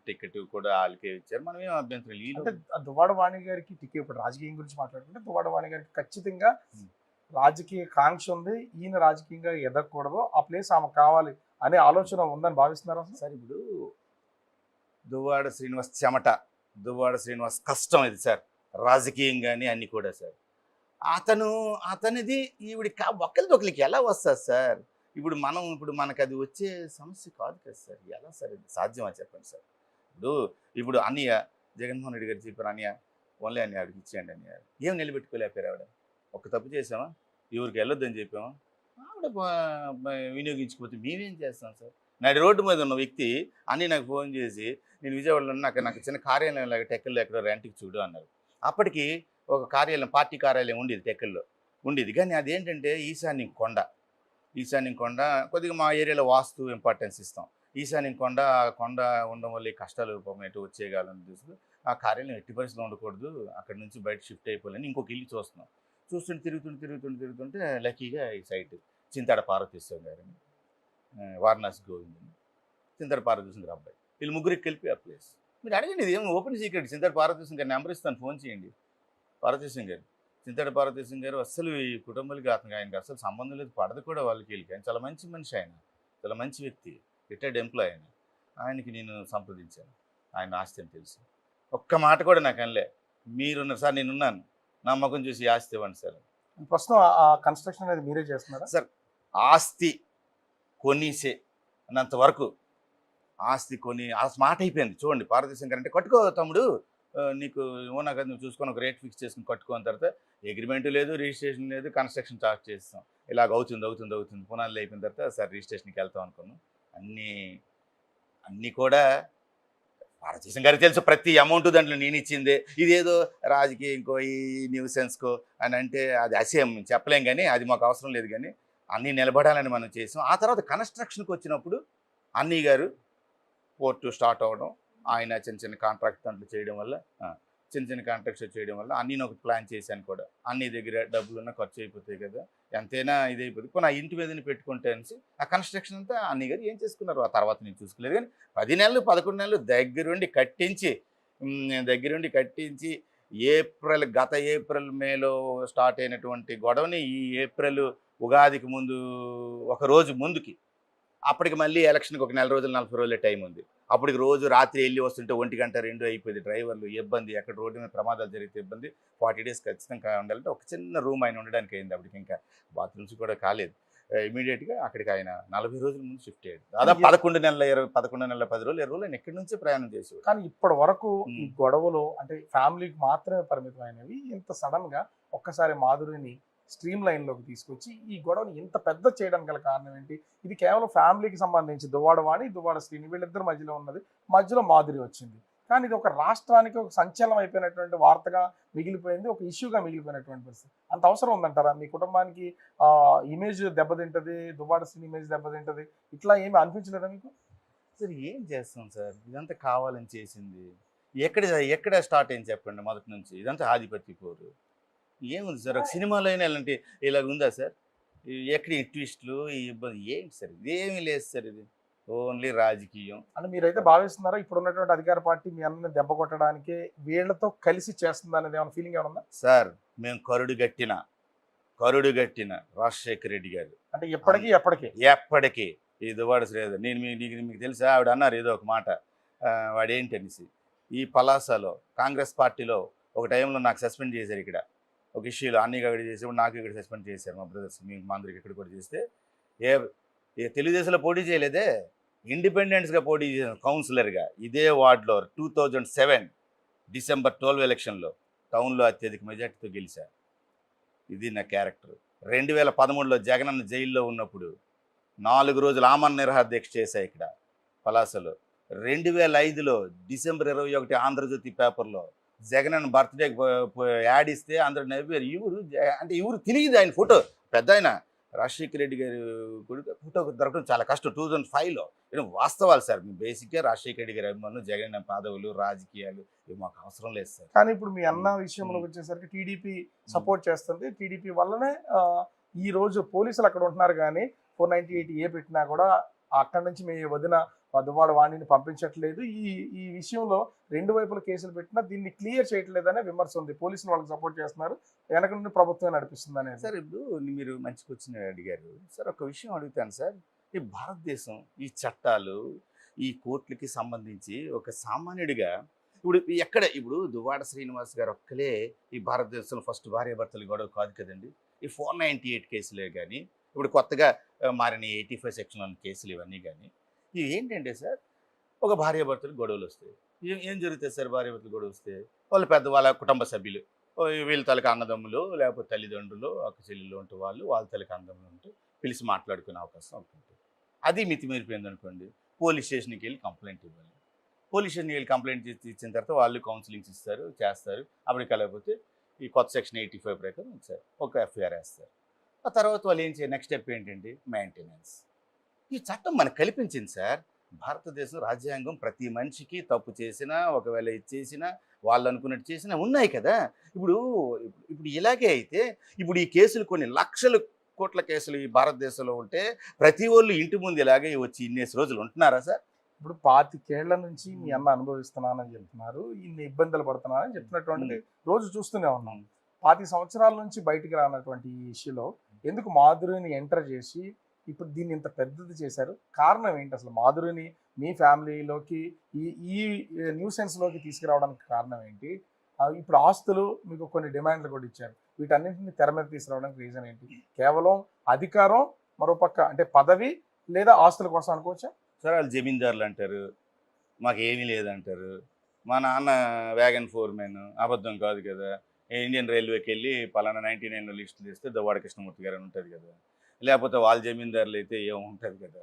టికెట్ కూడా వాళ్ళకే ఇచ్చారు, మనం ఏం అభ్యంతరం లేదు. అంటే దువ్వాడ వాణి గారికి టికెట్, ఇప్పుడు రాజకీయం గురించి మాట్లాడుకుంటే దువ్వాడ వాణి గారికి ఖచ్చితంగా రాజకీయ కాంక్ష ఉంది, ఈయన రాజకీయంగా ఎదగకూడదు, ఆ ప్లేస్ ఆమె కావాలి అనే ఆలోచన ఉందని భావిస్తున్నారు సార్. ఇప్పుడు దువ్వాడ శ్రీనివాస్ చెమట, దువ్వాడ శ్రీనివాస్ కష్టం ఇది సార్, రాజకీయంగానే అన్ని కూడా సార్. అతనిది ఈవిడి ఒకరికి ఒకరికి ఎలా వస్తుంది సార్? ఇప్పుడు మనకు అది వచ్చే సమస్య కాదు కదా సార్, ఎలా సార్ ఇది సాధ్యమా చెప్పండి సార్? ఇప్పుడు అన్నయ్య జగన్మోహన్ రెడ్డి గారు చెప్పారు, అన్నయ్య ఓన్లీ అన్నయ్య ఆవిడకి ఇచ్చేయండి అన్నయ్య, ఏం నిలబెట్టుకోలేపారు ఆవిడ? ఒక తప్పు చేసామా, ఎవరికి వెళ్ళొద్దని చెప్పామా? ఆవిడ వినియోగించుకోకపోతే మేమేం చేస్తాం సార్? నడి రోడ్డు మీద ఉన్న వ్యక్తి అన్నీ నాకు ఫోన్ చేసి నేను విజయవాడలో నాకు చిన్న కార్యాలయం లాగా టెక్కల్లో ఎక్కడో రెంట్కి చూడు అన్నారు. అప్పటికి ఒక కార్యాలయం, పార్టీ కార్యాలయం ఉండేది టెక్కల్లో ఉండేది, కానీ అదేంటంటే ఈశాన్యం కొండ కొద్దిగా మా ఏరియాలో వాస్తు ఇంపార్టెన్స్ ఇస్తాం. ఈశాన్యం కొండ ఉండడం వల్ల ఈ కష్టాలు ఎటు వచ్చేయగలని చూస్తూ ఆ కార్యాలయం ఎట్టి పరిస్థితులు ఉండకూడదు, అక్కడి నుంచి బయట షిఫ్ట్ అయిపోవాలని ఇంకొక ఇల్లు చూస్తుంటే తిరుగుతుంటే లక్కీగా ఈ సైట్ చింతాడ పార్వతీశ్వరం గారిని, వారణాసి గోవిందని, చింతాడ పార్వతీశ్వరం గారు అబ్బాయి, వీళ్ళు ముగ్గురికి కలిపి ఆ ప్లేస్. మీరు అడగండి, ఇది ఏం ఓపెన్ సీక్రెట్. చింతాడ పార్వతీశ్వరం గారి నెంబర్ ఇస్తాను, ఫోన్ చేయండి. పార్వతీశ్వరం గారు, చింతాడ పార్వతీశ్వరం గారు అస్సలు ఈ కుటుంబాలకి ఆయనకి అసలు సంబంధం లేదు, పడదు కూడా వాళ్ళకి వీళ్ళకి. ఆయన చాలా మంచి మనిషి, ఆయన చాలా మంచి వ్యక్తి, రిటైర్డ్ ఎంప్లాయ్. ఆయనకి నేను సంప్రదించాను, ఆయన ఆస్తి అని తెలిసి ఒక్క మాట కూడా నాకు అనలే, మీరున్నారు సార్, నేనున్నాను, నా ముఖం చూసి ఆస్తి ఇవ్వండి సార్. ప్రస్తుతం ఆ కన్స్ట్రక్షన్ అనేది మీరే చేస్తున్నారా సార్? ఆస్తి కొనిసే అన్నంత వరకు ఆస్తి కొని ఆ మాట అయిపోయింది. చూడండి, పార్వతీశ్వరం గారు అంటే కట్టుకో తమ్ముడు, నీకు ఓనా కదా, నువ్వు చూసుకొని ఒక రేట్ ఫిక్స్ చేసుకుని కట్టుకున్న తర్వాత అగ్రిమెంట్ లేదు, రిజిస్ట్రేషన్ లేదు, కన్స్ట్రక్షన్ స్టార్ట్ చేస్తాం. ఇలాగ అవుతుంది పునాదులు అయిపోయిన తర్వాత సార్ రిజిస్ట్రేషన్కి వెళ్తాం అనుకున్నాం. అన్నీ కూడా పార్వతీశ్వరం గారికి తెలుసు, ప్రతి అమౌంట్ దాంట్లో నేను ఇచ్చిందే, ఇదేదో రాజకీయ ఇంకో ఈ న్యూసెన్స్కో అని అంటే అది అసహ్యం చెప్పలేం, కానీ అది మాకు అవసరం లేదు. కానీ అన్నీ నిలబడాలని మనం చేసాం. ఆ తర్వాత కన్స్ట్రక్షన్కి వచ్చినప్పుడు అన్నయ్య గారు పోర్టు స్టార్ట్ అవ్వడం, ఆయన చిన్న కాంట్రాక్ట్ దాంట్లో చేయడం వల్ల చిన్న కాంట్రాక్ట్స్ చేయడం వల్ల అన్నీ ఒక ప్లాన్ చేశాను కూడా. అన్ని దగ్గర డబ్బులున్న ఖర్చు అయిపోతాయి కదా, ఎంతైనా ఇది అయిపోతుంది, కొన్ని ఆ ఇంటి మీదనే పెట్టుకుంటే అనేసి ఆ కన్స్ట్రక్షన్ అంతా అన్నయ్య గారు ఏం చేసుకున్నారు. ఆ తర్వాత నేను చూసుకోలేదు, కానీ 10 నెలలు 11 నెలలు దగ్గరుండి కట్టించి గత ఏప్రిల్ మేలో స్టార్ట్ అయినటువంటి గొడవని ఈ ఏప్రిల్ ఉగాదికి ముందు ఒక రోజు ముందుకి, అప్పటికి మళ్ళీ ఎలక్షన్కి ఒక 4 రోజులు 40 రోజులే టైం ఉంది. అప్పటికి రోజు రాత్రి వెళ్ళి వస్తుంటే 1 గంట 2 అయిపోయింది. డ్రైవర్లు ఇబ్బంది, ఎక్కడ రోడ్డు మీద ప్రమాదాలు జరిగితే ఇబ్బంది. 40 డేస్ ఖచ్చితంగా ఉండాలంటే ఒక చిన్న రూమ్ ఆయన ఉండడానికి అయింది. అప్పటికి ఇంకా బాత్రూమ్స్ కూడా కాలేదు. ఇమీడియట్గా అక్కడికి ఆయన 40 రోజుల ముందు షిఫ్ట్ అయ్యాడు. దాదాపు 11 నెలల 10 రోజులు 20 రోజులు ఆయన ఎక్కడి నుంచే ప్రయాణం చేసేవాడు. కానీ ఇప్పటి వరకు ఈ గొడవలు అంటే ఫ్యామిలీకి మాత్రమే పరిమితమైనవి, ఇంత సడన్ గా ఒక్కసారి మాధురిని స్ట్రీమ్ లైన్లోకి తీసుకొచ్చి ఈ గొడవని ఇంత పెద్ద చేయడానికి గల కారణం ఏంటి? ఇది కేవలం ఫ్యామిలీకి సంబంధించి దువ్వాడ వాణి, దువ్వాడ శ్రీని వీళ్ళిద్దరి మధ్యలో ఉన్నది, మధ్యలో మాధురి వచ్చింది. కానీ ఇది ఒక రాష్ట్రానికి ఒక సంచలనం అయిపోయినటువంటి వార్తగా మిగిలిపోయింది, ఒక ఇష్యూగా మిగిలిపోయినటువంటి పరిస్థితి. అంత అవసరం ఉందంటారా? మీ కుటుంబానికి ఇమేజ్ దెబ్బతింటది, దువ్వాడ శ్రీని ఇమేజ్ దెబ్బతింటది, ఇట్లా ఏమి అనిపించలేదా మీకు? సార్ ఏం చేస్తాం సార్, ఇదంతా కావాలని చేసింది. ఎక్కడ స్టార్ట్ అయింది చెప్పండి? మొదటి నుంచి ఇదంతా ఆధిపత్య పోరు. ఏముంది సార్, ఒక సినిమాలో అయినా ఇలాగ ఉందా సార్? ఎక్కడ ఈ ట్విస్టులు, ఈ ఇబ్బంది ఏంటి సార్? ఇదేమీ లేదు సార్, ఇది ఓన్లీ రాజకీయం అని మీరైతే భావిస్తున్నారా? ఇప్పుడు ఉన్నటువంటి అధికార పార్టీ మీ అన్నని దెబ్బ కొట్టడానికి వీళ్ళతో కలిసి చేస్తుంది అనేది ఏమైనా ఫీలింగ్ ఏమైనా ఉందా సార్? మేము కరుడు గట్టిన రాజశేఖర రెడ్డి గారు అంటే ఎప్పటికీ ఈ దువ్వాడ శ్రీధర్, నేను మీకు తెలుసా, ఆవిడ అన్నారు ఏదో ఒక మాట, వాడేంటనేసి, ఈ పలాసలో కాంగ్రెస్ పార్టీలో ఒక టైంలో నాకు సస్పెండ్ చేశారు ఇక్కడ ఒక ఇష్యూలో అన్నయ్యకి అక్కడ చేసేప్పుడు నాకు ఇక్కడ సస్పెండ్ చేశారు మా బ్రదర్స్, మా అందరికి ఇక్కడ కూడా చేస్తే ఏ ఏ తెలుగుదేశంలో పోటీ చేయలేదే, ఇండిపెండెంట్స్గా పోటీ చేసిన కౌన్సిలర్గా ఇదే వార్డులో 2007 డిసెంబర్ 12 ఎలక్షన్లో టౌన్లో అత్యధిక మెజార్టీతో గెలిచా. ఇది నా క్యారెక్టర్. 2013లో జగనన్న జైల్లో ఉన్నప్పుడు 4 రోజులు ఆమరణ నిరాహార దీక్ష చేశా ఇక్కడ పలాసలో. 2005లో డిసెంబర్ 21 ఆంధ్రజ్యోతి పేపర్లో జగనన్న బర్త్డే యాడ్ ఇస్తే అందరూ నవ్వారు. అంటే ఎవరు తెలియదు ఆయన ఫోటో, పెద్ద ఆయన రాజశేఖర రెడ్డి గారి కొడుకు ఫోటో దొరకడం చాలా కష్టం 2005లో. వాస్తవాలు సార్, మీ బేసిక్గా రాజశేఖర రెడ్డి గారి అభిమానులు, జగన్ పదవులు, రాజకీయాలు ఇవి మాకు అవసరం లేదు సార్. కానీ ఇప్పుడు మీ అన్న విషయంలోకి వచ్చేసరికి టీడీపీ సపోర్ట్ చేస్తుంది. టీడీపీ వల్లనే ఈ రోజు పోలీసులు అక్కడ ఉంటున్నారు, కానీ 498A పెట్టినా కూడా అక్కడి నుంచి మీ వదిన దువ్వాడ వాణిని పంపించట్లేదు. ఈ విషయంలో రెండు వైపుల కేసులు పెట్టినా దీన్ని క్లియర్ చేయట్లేదనే విమర్శ ఉంది. పోలీసులు వాళ్ళకి సపోర్ట్ చేస్తున్నారు, వెనక నుండి ప్రభుత్వం నడిపిస్తుంది అనేది. సార్ ఇప్పుడు మీరు మంచి క్వశ్చన్ అడిగారు సార్. ఒక విషయం అడుగుతాను సార్, ఈ భారతదేశం ఈ చట్టాలు ఈ కోర్టులకి సంబంధించి ఒక సామాన్యుడిగా ఇప్పుడు దువ్వాడ శ్రీనివాస్ గారు ఒక్కలే ఈ భారతదేశంలో ఫస్ట్ భార్యాభర్తలు గొడవ కాదు కదండి. ఈ 498 కేసులే కానీ ఇప్పుడు కొత్తగా మారిన 85 సెక్షన్ 1 కేసులు ఇవన్నీ కానీ ఇవి ఏంటంటే సార్, ఒక భార్యాభర్తలు గొడవలు వస్తాయి. ఏం జరుగుతాయి సార్, భార్యాభర్తలు గొడవ వస్తే వాళ్ళ కుటుంబ సభ్యులు, వీళ్ళ తలకి అన్నదమ్ములు లేకపోతే తల్లిదండ్రులు అక్క చెల్లెలు ఉంటే వాళ్ళ తలకి అన్నదమ్ములు ఉంటే పిలిచి మాట్లాడుకునే అవకాశం ఉంటుంది. అది మితిమీరిపోయింది అనుకోండి, పోలీస్ స్టేషన్కి వెళ్ళి కంప్లైంట్ ఇవ్వాలి. పోలీస్ స్టేషన్కి వెళ్ళి కంప్లైంట్ ఇచ్చిన తర్వాత వాళ్ళు కౌన్సిలింగ్స్ చేస్తారు. అప్పటికి వెళ్ళకపోతే ఈ కొత్త సెక్షన్ 85 ప్రకారం సార్ ఒక ఎఫ్ఐఆర్ వేస్తారు. ఆ తర్వాత వాళ్ళు ఏం చేయాలి, నెక్స్ట్ స్టెప్ ఏంటండి, మెయింటెనెన్స్. ఈ చట్టం మనకు కల్పించింది సార్. భారతదేశం రాజ్యాంగం ప్రతి మనిషికి తప్పు చేసినా ఒకవేళ ఇది చేసినా వాళ్ళు అనుకున్నట్టు చేసినా ఉన్నాయి కదా. ఇప్పుడు ఇలాగే అయితే ఇప్పుడు ఈ కేసులు కొన్ని లక్షల కోట్ల కేసులు ఈ భారతదేశంలో ఉంటే ప్రతి వాళ్ళు ఇంటి ముందు ఇలాగే వచ్చి ఇన్నేసి రోజులు ఉంటున్నారా సార్? ఇప్పుడు 25 ఏళ్ల నుంచి మీ అన్న అనుభవిస్తున్నానని చెప్తున్నారు, ఇన్ని ఇబ్బందులు పడుతున్నానని చెప్తున్నటువంటిది రోజు చూస్తూనే ఉన్నాం. 25 సంవత్సరాల నుంచి బయటికి రానటువంటి ఈ ఇష్యూలో ఎందుకు మాధురిని ఎంటర్ చేసి ఇప్పుడు దీన్ని ఇంత పెద్దది చేశారు? కారణం ఏంటి అసలు? మాధురిని మీ ఫ్యామిలీలోకి ఈ న్యూసెన్స్లోకి తీసుకురావడానికి కారణం ఏంటి? ఇప్పుడు ఆస్తులు మీకు కొన్ని డిమాండ్లు కూడా ఇచ్చారు, వీటన్నింటిని తెర మీద తీసుకురావడానికి రీజన్ ఏంటి? కేవలం అధికారం, మరోపక్క అంటే పదవి లేదా ఆస్తుల కోసం అనుకోవచ్చా సార్? వాళ్ళు జమీందారులు అంటారు, మాకు ఏమీ లేదంటారు. మా నాన్న వ్యాగన్ ఫోర్మెన్, అబద్ధం కాదు కదా. ఇండియన్ రైల్వేకి వెళ్ళి పలానా 99లో లిస్టులు చేస్తే దువ్వాడ కృష్ణమూర్తి గారు అని ఉంటుంది కదా. లేకపోతే వాళ్ళ జమీందారులు అయితే ఏముంటుంది కదా.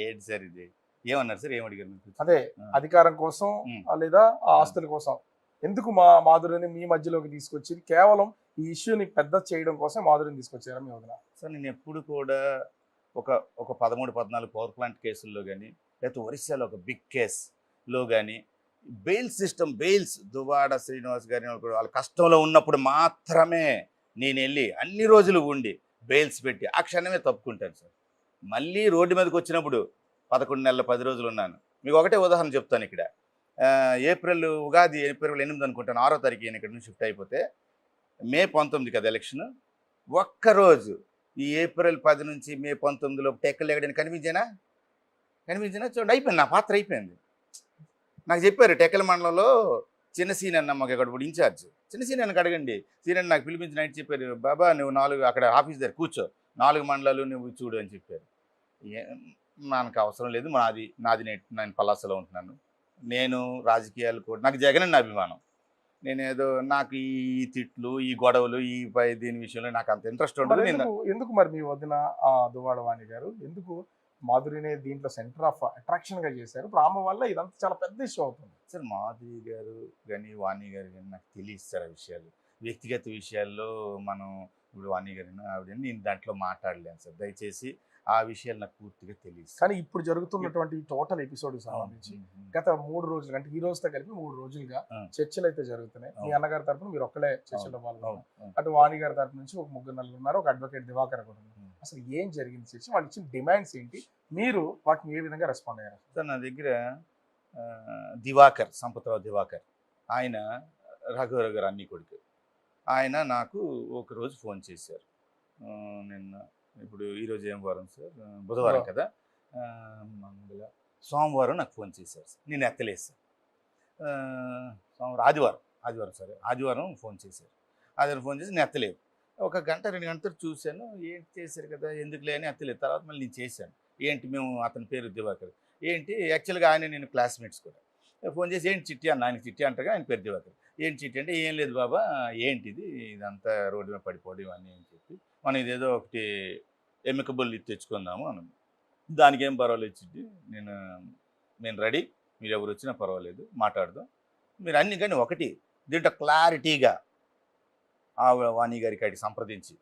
ఏంటి సార్ ఇది? ఏమన్నారు సార్, ఏమడిగారు? అదే అధికారం కోసం లేదా ఆస్తుల కోసం ఎందుకు మాధురిని మీ మధ్యలోకి తీసుకొచ్చి కేవలం ఈ ఇష్యూని పెద్ద చేయడం కోసం మాధురిని తీసుకొచ్చారా మీ వదిన? సార్ నేను ఎప్పుడు కూడా ఒక 13-14 పవర్ ప్లాంట్ కేసుల్లో కానీ లేకపోతే ఒరిస్సాలో ఒక బిగ్ కేసులో కానీ బెయిల్స్ దువ్వాడ శ్రీనివాస్ గారిని వాళ్ళ కష్టంలో ఉన్నప్పుడు మాత్రమే నేను వెళ్ళి అన్ని రోజులు ఉండి బెయిల్స్ పెట్టి ఆ క్షణమే తప్పుకుంటాను సార్. మళ్ళీ రోడ్డు మీదకి వచ్చినప్పుడు 11 నెలల 10 రోజులు ఉన్నాను. మీకు ఒకటే ఉదాహరణ చెప్తాను. ఇక్కడ ఏప్రిల్ 8 అనుకుంటాను, 6వ తారీఖు ఇక్కడ నుంచి షిఫ్ట్ అయిపోతే మే 19 కదా ఎలక్షన్. ఒక్కరోజు ఈ ఏప్రిల్ 10 నుంచి మే 19లో టెక్కలు ఎక్కడైనా కనిపించేనా చూడండి, అయిపోయింది, నా పాత్ర అయిపోయింది. నాకు చెప్పారు టెక్కల మండలంలో చిన్న సీన్ అన్న మాకు ఇక్కడ ఇన్ఛార్జ్, చిన్న సీన్ అన్నకు అడగండి. సీన్ అన్న నాకు పిలిపించి నైట్ చెప్పారు, బాబా నువ్వు 4 అక్కడ ఆఫీస్ దగ్గర కూర్చో, 4 మండలాలు నువ్వు చూడు అని చెప్పారు. మనకు అవసరం లేదు, నాది నేను పలాసలో ఉంటున్నాను. నేను రాజకీయాలు కూడా నాకు జగన్ అన్న అభిమానం. నేనేదో నాకు ఈ తిట్లు ఈ గొడవలు దీని విషయంలో నాకు అంత ఇంట్రెస్ట్ ఉండదు. ఎందుకు మరి మీ వదిన దువ్వాడ వాణి గారు ఎందుకు మాధురినే దీంట్లో సెంటర్ ఆఫ్ అట్రాక్షన్గా చేశారు? ఇప్పుడు ఆమె వల్ల ఇదంతా చాలా పెద్ద ఇష్యూ అవుతుంది సార్. మాధురి గారు కానీ వాణి గారు కానీ నాకు తెలియదు సార్ ఆ విషయాలు. వ్యక్తిగత విషయాల్లో మనం ఇప్పుడు వాణి గారిని ఆవిడని నేను దాంట్లో మాట్లాడలేను సార్. దయచేసి ఆ విషయాలు నాకు పూర్తిగా తెలియదు. కానీ ఇప్పుడు జరుగుతున్నటువంటి టోటల్ ఎపిసోడ్కి సంబంధించి గత 3 రోజులు అంటే ఈ రోజుతో కలిపి 3 రోజులుగా చర్చలు అయితే జరుగుతున్నాయి. మీ అన్నగారి తరఫున మీరు ఒక్కలే చర్చలో పాల్గొన్నారు, అటు వాణి గారి తరఫు నుంచి ఒక 3-4 ఉన్నారు, ఒక అడ్వకేట్ దివాకర్ కూడా ఉన్నారు. అసలు ఏం జరిగింది చర్చ, వాళ్ళు ఇచ్చిన డిమాండ్స్ ఏంటి, మీరు వాటిని ఏ విధంగా రెస్పాండ్ అయ్యారు? సార్ నా దగ్గర దివాకర్, సంపత్రావు దివాకర్, ఆయన రఘువర గారు అన్ని కొడుకు, ఆయన నాకు ఒకరోజు ఫోన్ చేశారు. నిన్న ఇప్పుడు ఈరోజు ఏం వారం సార్, బుధవారం కదా, సోమవారం నాకు ఫోన్ చేశారు సార్. నేను ఎత్తలేదు సార్. ఆదివారం ఫోన్ చేశారు. అతను ఫోన్ చేసి నేను ఎత్తలేదు. ఒక గంట 2 గంటలు చూశాను. ఏంటి చేశారు కదా ఎందుకులే అని ఎత్తలేదు. తర్వాత మళ్ళీ నేను చేశాను. ఏంటి మేము అతని పేరు దివాకర్. ఏంటి యాక్చువల్‌గా ఆయన నేను క్లాస్‌మేట్స్ కూడా. ఫోన్ చేసి ఏంటి చిట్టి అన్న ఆయనకి చిట్టి అంటారుగా ఆయన పేరు దివాకర్. ఏంటి చిట్టి అంటే ఏం లేదు బాబా ఏంటిది ఇదంతా రోడ్డు మీద పడిపోవడం ఇవన్నీ అని చెప్పి మనం ఇదేదో ఒకటి ఎమికబుల్ ఇది తెచ్చుకుందాము అన్నాను. దానికేం పర్వాలేదు చిట్టి నేను నేను రెడీ మీరు ఎవరు వచ్చినా పర్వాలేదు మాట్లాడదాం. మీరు అన్ని కానీ ఒకటి దీంట్లో క్లారిటీగా వాణి గారికి అడిగి సంప్రదించి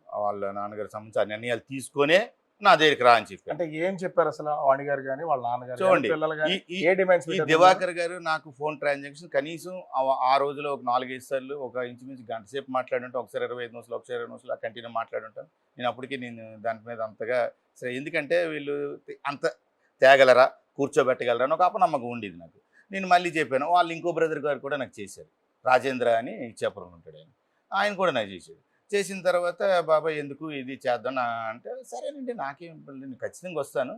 వాళ్ళ నాన్నగారికి సంబంధించి ఆ నిర్ణయాలు తీసుకొనే నా దగ్గరికి రా అని చెప్పి. అంటే ఏం చెప్పారు అసలు వాణి గారు కానీ వాళ్ళ నాన్నగారు చూడండి పిల్లలు కానీ ఈ ఏ డిమాండ్స్ ఈ దివాకర్ గారు నాకు ఫోన్ ట్రాన్సాక్షన్ కనీసం ఆ రోజులో ఒక 4-5 సార్లు ఒక ఇంచుమించు గంట సేపు మాట్లాడుంటాను. ఒకసారి 25 నిమిషాలు ఒకసారి 20 నిమిషాలు కంటిన్యూ మాట్లాడుంటాను. నేను అప్పటికి నేను దాని మీద అంతగా సరే ఎందుకంటే వీళ్ళు అంత తేగలరా కూర్చోబెట్టగలరా అని ఒక అపనమ్మకం ఉండేది నాకు. నేను మళ్ళీ చెప్పాను. వాళ్ళు ఇంకో బ్రదర్ గారు కూడా నాకు చేశారు. రాజేంద్ర అని ఇచ్చాపురం ఉంటాడు ఆయన. ఆయన కూడా నాకు చేశాడు. చేసిన తర్వాత బాబాయ్ ఎందుకు ఇది చేద్దాం అంటే సరేనండి నాకేం నేను ఖచ్చితంగా వస్తాను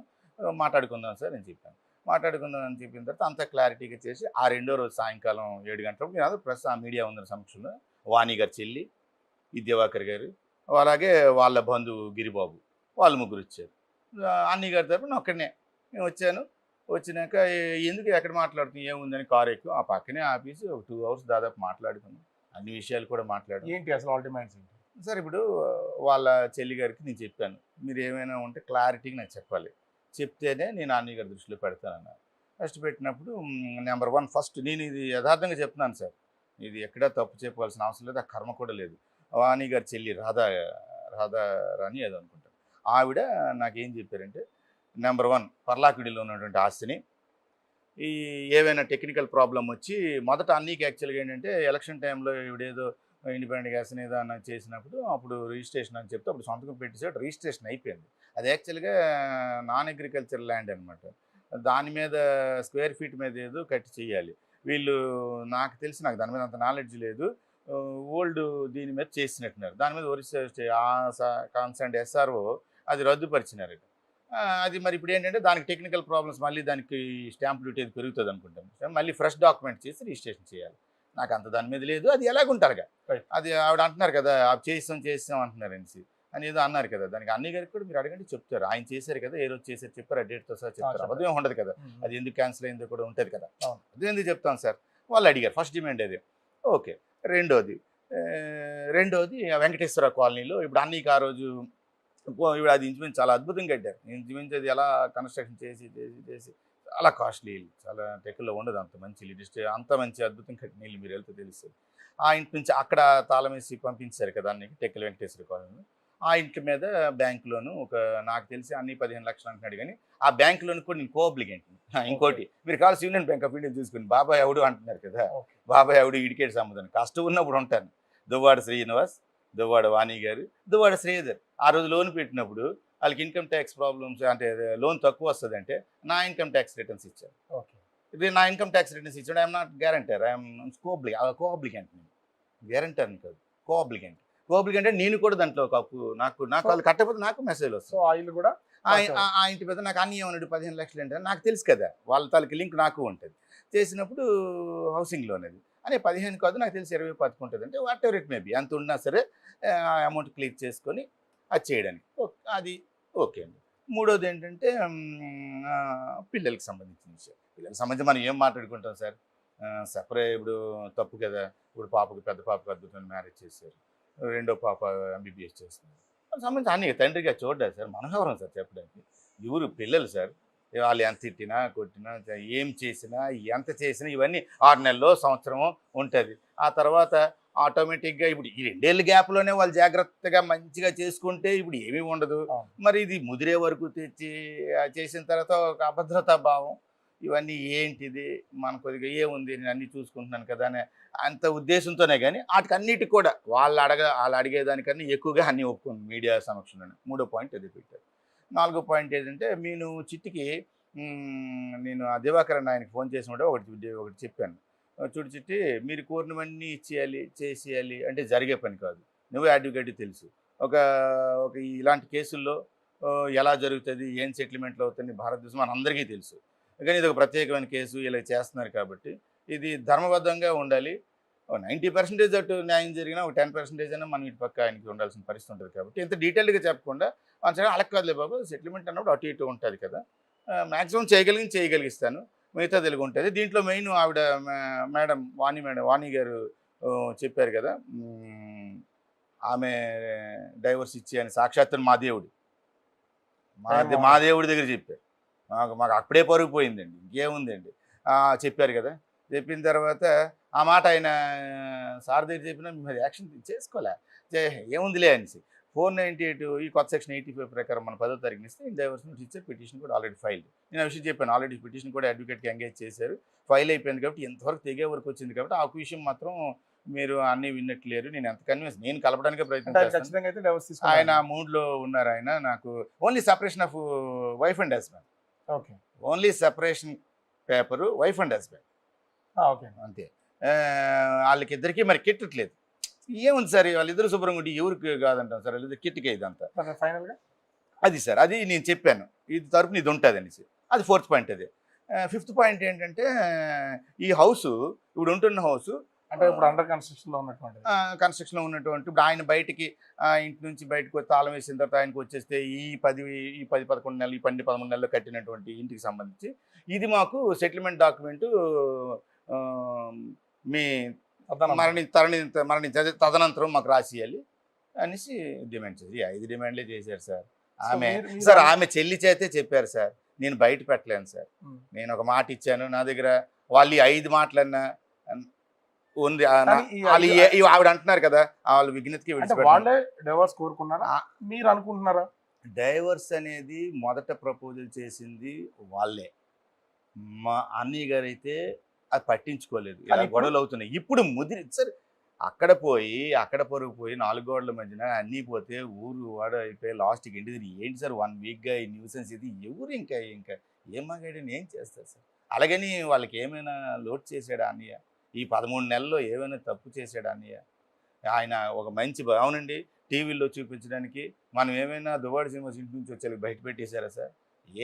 మాట్లాడుకుందాం సార్ అని చెప్పాను. మాట్లాడుకుందాం అని చెప్పిన తర్వాత అంత క్లారిటీగా చేసి ఆ రెండో రోజు సాయంకాలం 7 గంటలప్పుడు నేను ప్రస్తుతం ఆ మీడియా ఉన్న సమక్షంలో వాణి గారు చెల్లి ఈ దివాకర్ గారు అలాగే వాళ్ళ బంధువు గిరిబాబు వాళ్ళు ముగ్గురు వచ్చారు. అన్నీ గారి తరపున ఒక్కడనే నేను వచ్చాను. వచ్చినాక ఎందుకు ఎక్కడ మాట్లాడుతున్నాం ఏముందని కారు ఎక్కువ ఆ పక్కనే ఆఫీసు ఒక 2 అవర్స్ దాదాపు మాట్లాడుకున్నాం. అన్ని విషయాలు కూడా మాట్లాడాను. ఏంటి అసలు వాళ్ళ డిమాండ్స్ ఏంటి సార్ ఇప్పుడు వాళ్ళ చెల్లి గారికి నేను చెప్పాను మీరు ఏమైనా ఉంటే క్లారిటీగా నాకు చెప్పాలి చెప్తేనే నేను అన్నయ్య గారి దృష్టిలో పెడతానన్నారు. ఫస్ట్ పెట్టినప్పుడు నెంబర్ 1 ఫస్ట్ నేను ఇది యథార్థంగా చెప్తున్నాను సార్ ఇది ఎక్కడా తప్పు చెప్పాల్సిన అవసరం లేదు ఆ కర్మ కూడా లేదు. వాణి గారి చెల్లి రాధారాణి ఏదో అనుకుంటాను ఆవిడ నాకేం చెప్పారంటే నెంబర్ 1 పర్లాకిడిలో ఉన్నటువంటి ఆస్తిని ఈ ఏవైనా టెక్నికల్ ప్రాబ్లం వచ్చి మొదట అన్నీకి యాక్చువల్గా ఏంటంటే ఎలక్షన్ టైంలో ఇవిడేదో ఇండిపెండెంట్ గ్యాస్ ఏదైనా చేసినప్పుడు అప్పుడు రిజిస్ట్రేషన్ అని చెప్తే అప్పుడు సొంతకం పెట్టేసాడు రిజిస్ట్రేషన్ అయిపోయింది. అది యాక్చువల్గా నాన్ అగ్రికల్చర్ ల్యాండ్ అనమాట. దాని మీద స్క్వేర్ ఫీట్ మీద ఏదో కట్టి చేయాలి. వీళ్ళు నాకు తెలిసి నాకు దాని మీద అంత నాలెడ్జ్ లేదు ఓల్డ్ దీని మీద చేసినట్టున్నారు. దాని మీద ఒరిస్సా కాన్సర్న్ ఎస్ఆర్ఓ అది రద్దుపరిచినారు. అది మరి ఇప్పుడు ఏంటంటే దానికి టెక్నికల్ ప్రాబ్లమ్స్ మళ్ళీ దానికి స్టాంప్ డ్యూటీ అది పెరుగుతుంది అనుకుంటాను. మళ్ళీ ఫ్రెష్ డాక్యుమెంట్ చేసి రిజిస్ట్రేషన్ చేయాలి. నాకు అంత దాని మీద లేదు అది ఎలాగుంటారుగా అది ఆవిడ అంటున్నారు కదా చేసాం అంటున్నారని అని ఏదో అన్నారు కదా దానికి అన్ని గారికి కూడా మీరు అడగండి చెప్తారు. ఆయన చేశారు కదా ఏ రోజు చేశారు చెప్పారు ఆ డేట్తో సార్ చెప్తారు. అబద్ధం ఉండదు కదా అది ఎందుకు క్యాన్సిల్ అయిందో కూడా ఉంటుంది కదా అది ఎందుకు చెప్తాను సార్ వాళ్ళు అడిగారు. ఫస్ట్ డిమాండ్ అది ఓకే. రెండోది వెంకటేశ్వర కాలనీలో ఇప్పుడు అన్నీకి ఆ రోజు ఇప్పుడు అది ఇంచుమించు చాలా అద్భుతంగా కట్టారు. ఇంచుమించు అది ఎలా కన్స్ట్రక్షన్ చేసి చాలా కాస్ట్లీ ఇల్లు చాలా టెక్లో ఉండదు అంత మంచి ఇల్లు అంత మంచి అద్భుతం కట్టిన ఇల్లు మీరు వెళ్తే తెలుస్తుంది. ఆ ఇంటి నుంచి అక్కడ తాళం వేసి పంపించారు కదా అన్నీకి టెక్కల వెంకటేశ్వర కాలనీ. ఆ ఇంటి మీద బ్యాంక్ లోను ఒక నాకు తెలిసి అన్ని 15 లక్షలు అంటున్నాడు కానీ ఆ బ్యాంక్ లోన్ కూడా నేను కోఆబ్లిగెంట్. ఇంకోటి మీరు కావాల్సి యూనియన్ బ్యాంక్ ఆఫ్ ఇండియా చూసుకుని బాబాయ్ ఎవడు అంటున్నారు కదా బాబాయ్ ఎవడు ఇడికేట్ సంబంధం కష్టం ఉన్నప్పుడు ఉంటాను. దువ్వాడ శ్రీనివాస్ దువ్వాడ వాణి గారు దువ్వాడ శ్రీధర్ ఆ రోజు లోన్ పెట్టినప్పుడు వాళ్ళకి ఇన్కమ్ ట్యాక్స్ ప్రాబ్లమ్స్ అంటే లోన్ తక్కువ వస్తుంది అంటే నా ఇన్కమ్ ట్యాక్స్ రిటర్న్స్ ఇచ్చారు. ఇది నా ఇన్కమ్ ట్యాక్స్ రిటర్న్స్ ఇచ్చాడు ఐఎమ్ నాట్ గ్యారంటర్ ఐఎమ్ కోఆబ్లిగెంట్ నేను గ్యారంటర్ని కాదు కోఆబ్లిగెంట్ అంటే నేను కూడా దాంట్లో ఒక అప్పు నాకు వాళ్ళు కట్టకపోతే నాకు మెసేజ్ వస్తుంది. ఆయిల్ కూడా ఆ ఇంటి పెద్ద నాకు అన్నీ ఏమన్నాడు 15 లక్షలు అంటే నాకు తెలుసు కదా వాళ్ళ తాలూకు లింక్ నాకు ఉంటుంది. చేసినప్పుడు హౌసింగ్ లోన్ అది అనే 15 కాదు నాకు తెలిసి 20 ఉంటుంది అంటే వాట్ ఎవర్ ఇట్ మేబీ అంత ఉన్నా సరే అమౌంట్ క్లియర్ చేసుకొని అది చేయడానికి అది ఓకే అండి. మూడోది ఏంటంటే పిల్లలకి సంబంధించిన విషయం పిల్లలకి సంబంధించి మనం ఏం మాట్లాడుకుంటాం సార్ సెపరేట్ ఇప్పుడు తప్పు కదా ఇప్పుడు పెద్ద పాపకు అద్భుతమైన మ్యారేజ్ చేశారు. రెండో పాప ఎంబీబీఎస్ చేస్తున్నారు సంబంధించి అన్ని తండ్రిగా చూడ్డారు సార్ మనోహరం సార్ చెప్పడానికి ఎవరు పిల్లలు సార్ వాళ్ళు ఎంత తిట్టినా కొట్టినా ఏం చేసినా ఎంత చేసినా ఇవన్నీ 6 నెలల్లో సంవత్సరమో ఉంటుంది. ఆ తర్వాత ఆటోమేటిక్గా ఇప్పుడు ఈ 2 ఏళ్ళ గ్యాప్లోనే వాళ్ళు జాగ్రత్తగా మంచిగా చేసుకుంటే ఇప్పుడు ఏమీ ఉండదు. మరి ఇది ముదిరే వరకు తెచ్చి చేసిన తర్వాత ఒక అభద్రతా భావం ఇవన్నీ ఏంటిది మన కొద్దిగా ఏముంది నేను అన్నీ చూసుకుంటున్నాను కదా అనే అంత ఉద్దేశంతోనే కానీ వాటికన్నిటికి కూడా వాళ్ళు అడిగేదానికన్నా ఎక్కువగా అన్నీ ఒప్పుకోండి మీడియా సమక్షంలోనే. 3వ పాయింట్ అది పెట్టారు. 4వ పాయింట్ ఏంటంటే నేను చిట్టికి నేను ఆ దివాకర్ ఆయనకి ఫోన్ చేసినప్పుడు ఒకటి చెప్పాను. చూడు చిట్టి మీరు కోరినవన్నీ చేసేయాలి అంటే జరిగే పని కాదు. నువ్వే అడ్వకేట్ తెలుసు ఒక ఇలాంటి కేసుల్లో ఎలా జరుగుతుంది ఏం సెటిల్మెంట్లు అవుతుంది భారతదేశం మన అందరికీ తెలుసు. కానీ ఇది ఒక ప్రత్యేకమైన కేసు ఇలా చేస్తున్నారు కాబట్టి ఇది ధర్మబద్ధంగా ఉండాలి 90% అటు న్యాయం జరిగినా ఒక 10% అయినా మనం ఇటు పక్క ఆయనకి ఉండాల్సిన పరిస్థితి ఉంటుంది కాబట్టి ఇంత డీటెయిల్డ్గా చెప్పకుండా సరే అలా కాదులే బాబు సెటిల్మెంట్ అన్నప్పుడు అటు ఇటు ఉంటుంది కదా, మ్యాక్సిమం చేయగలిగిస్తాను, మిగతా తెలుగు ఉంటుంది. దీంట్లో మెయిన్ ఆవిడ మేడం వాణి గారు చెప్పారు కదా, ఆమె డైవర్స్ ఇచ్చి అని సాక్షాత్తు మా దేవుడు దగ్గర చెప్పారు. మాకు అప్పుడే పరుగు పోయిందండి, ఇంకేముందండి. చెప్పారు కదా, చెప్పిన తర్వాత ఆ మాట ఆయన సార్ దగ్గర చెప్పినా మీరు యాక్షన్ చేసుకోలే, ఏముందిలే అనేసి 498 ఈ కొత్త సెక్షన్ 85 ప్రకారం మన 10వ తారీఖున ఇస్తే డైవర్స్ నోటీస్ ఇచ్చారు. పిటిషన్ కూడా ఆల్రెడీ ఫైల్. నేను ఆ విషయం చెప్పాను, ఆల్రెడీ పిటిషన్ కూడా అడ్వకేట్కి ఎంగేజ్ చేశారు, ఫైల్ అయిపోయింది కాబట్టి ఎంతవరకు తెగే వరకు వచ్చింది కాబట్టి ఆ విషయం మాత్రం మీరు అన్నీ విన్నట్లేరు. నేను ఎంత కన్విన్స్ నేను కలపడానికే ప్రయత్నం చేస్తాను. ఆయన మూడ్లో ఉన్నారు. ఆయన నాకు only separation of wife and husband, okay, only separation paper wife and husband, okay అంతే. వాళ్ళకిద్దరికీ మరి కిట్టట్లేదు. ఏముంది సార్ వాళ్ళిద్దరు శుభ్రంగా ఉండి ఎవరికి కాదంటాం సార్, వాళ్ళిద్దరు కిట్టికే ఇదంతా ఫైనల్గా అది సార్. అది నేను చెప్పాను ఇది తరపున ఇది ఉంటుంది అనేసి. అది 4th పాయింట్. అది 5th పాయింట్ ఏంటంటే ఈ హౌస్ ఇప్పుడు ఉంటున్న హౌస్ అంటే ఇప్పుడు అండర్ కన్స్ట్రక్షన్లో ఉన్నటువంటి ఇప్పుడు ఆయన బయటికి ఇంటి నుంచి బయటకు తాళం వేసిన తర్వాత ఆయనకు వచ్చేస్తే ఈ 10-11 నెలలు, ఈ 12-13 నెలలు కట్టినటువంటి ఇంటికి సంబంధించి ఇది మాకు సెటిల్మెంట్ డాక్యుమెంటు మీ తదనంతరం మాకు రాసియాలి అనేసి డిమాండ్ చేసి 5 డిమాండ్లే చేశారు సార్. ఆమె చెల్లి చేతే చెప్పారు సార్, నేను బయట పెట్టలేను సార్, నేను ఒక మాట ఇచ్చాను, నా దగ్గర వాళ్ళు 5 మాటలన్నా ఉంది ఆవిడ అంటున్నారు కదా, వాళ్ళు విఘ్నతకి వాళ్ళే డైవర్స్ కోరుకున్నారా మీరు అనుకుంటున్నారా? డైవర్స్ అనేది మొదట ప్రపోజల్ చేసింది వాళ్ళే. మా అన్నయ్య గారు అయితే అది పట్టించుకోలేదు, ఇలా గొడవలు అవుతున్నాయి. ఇప్పుడు సార్ అక్కడ పరుగు పోయి 4 గోడల మధ్యన అన్నీ పోతే ఊరు వాడ అయిపోయి లాస్ట్కి ఇంటిది ఏంటి సార్ 1 వీక్గా ఈ న్యూసెన్స్ ఇది ఎవరు ఇంకా ఏం మాగాడని ఏం చేస్తారు సార్? అలాగని వాళ్ళకి ఏమైనా లోటు చేశాడా అన్నయ్య? ఈ 13 నెలల్లో ఏమైనా తప్పు చేశాడా అన్నయ్య? ఆయన ఒక మంచి అవునండి టీవీలో చూపించడానికి మనం ఏమైనా దువ్వాడ శ్రీనివాస్ ఇంటి నుంచి వచ్చి బయట పెట్టేశారా సార్?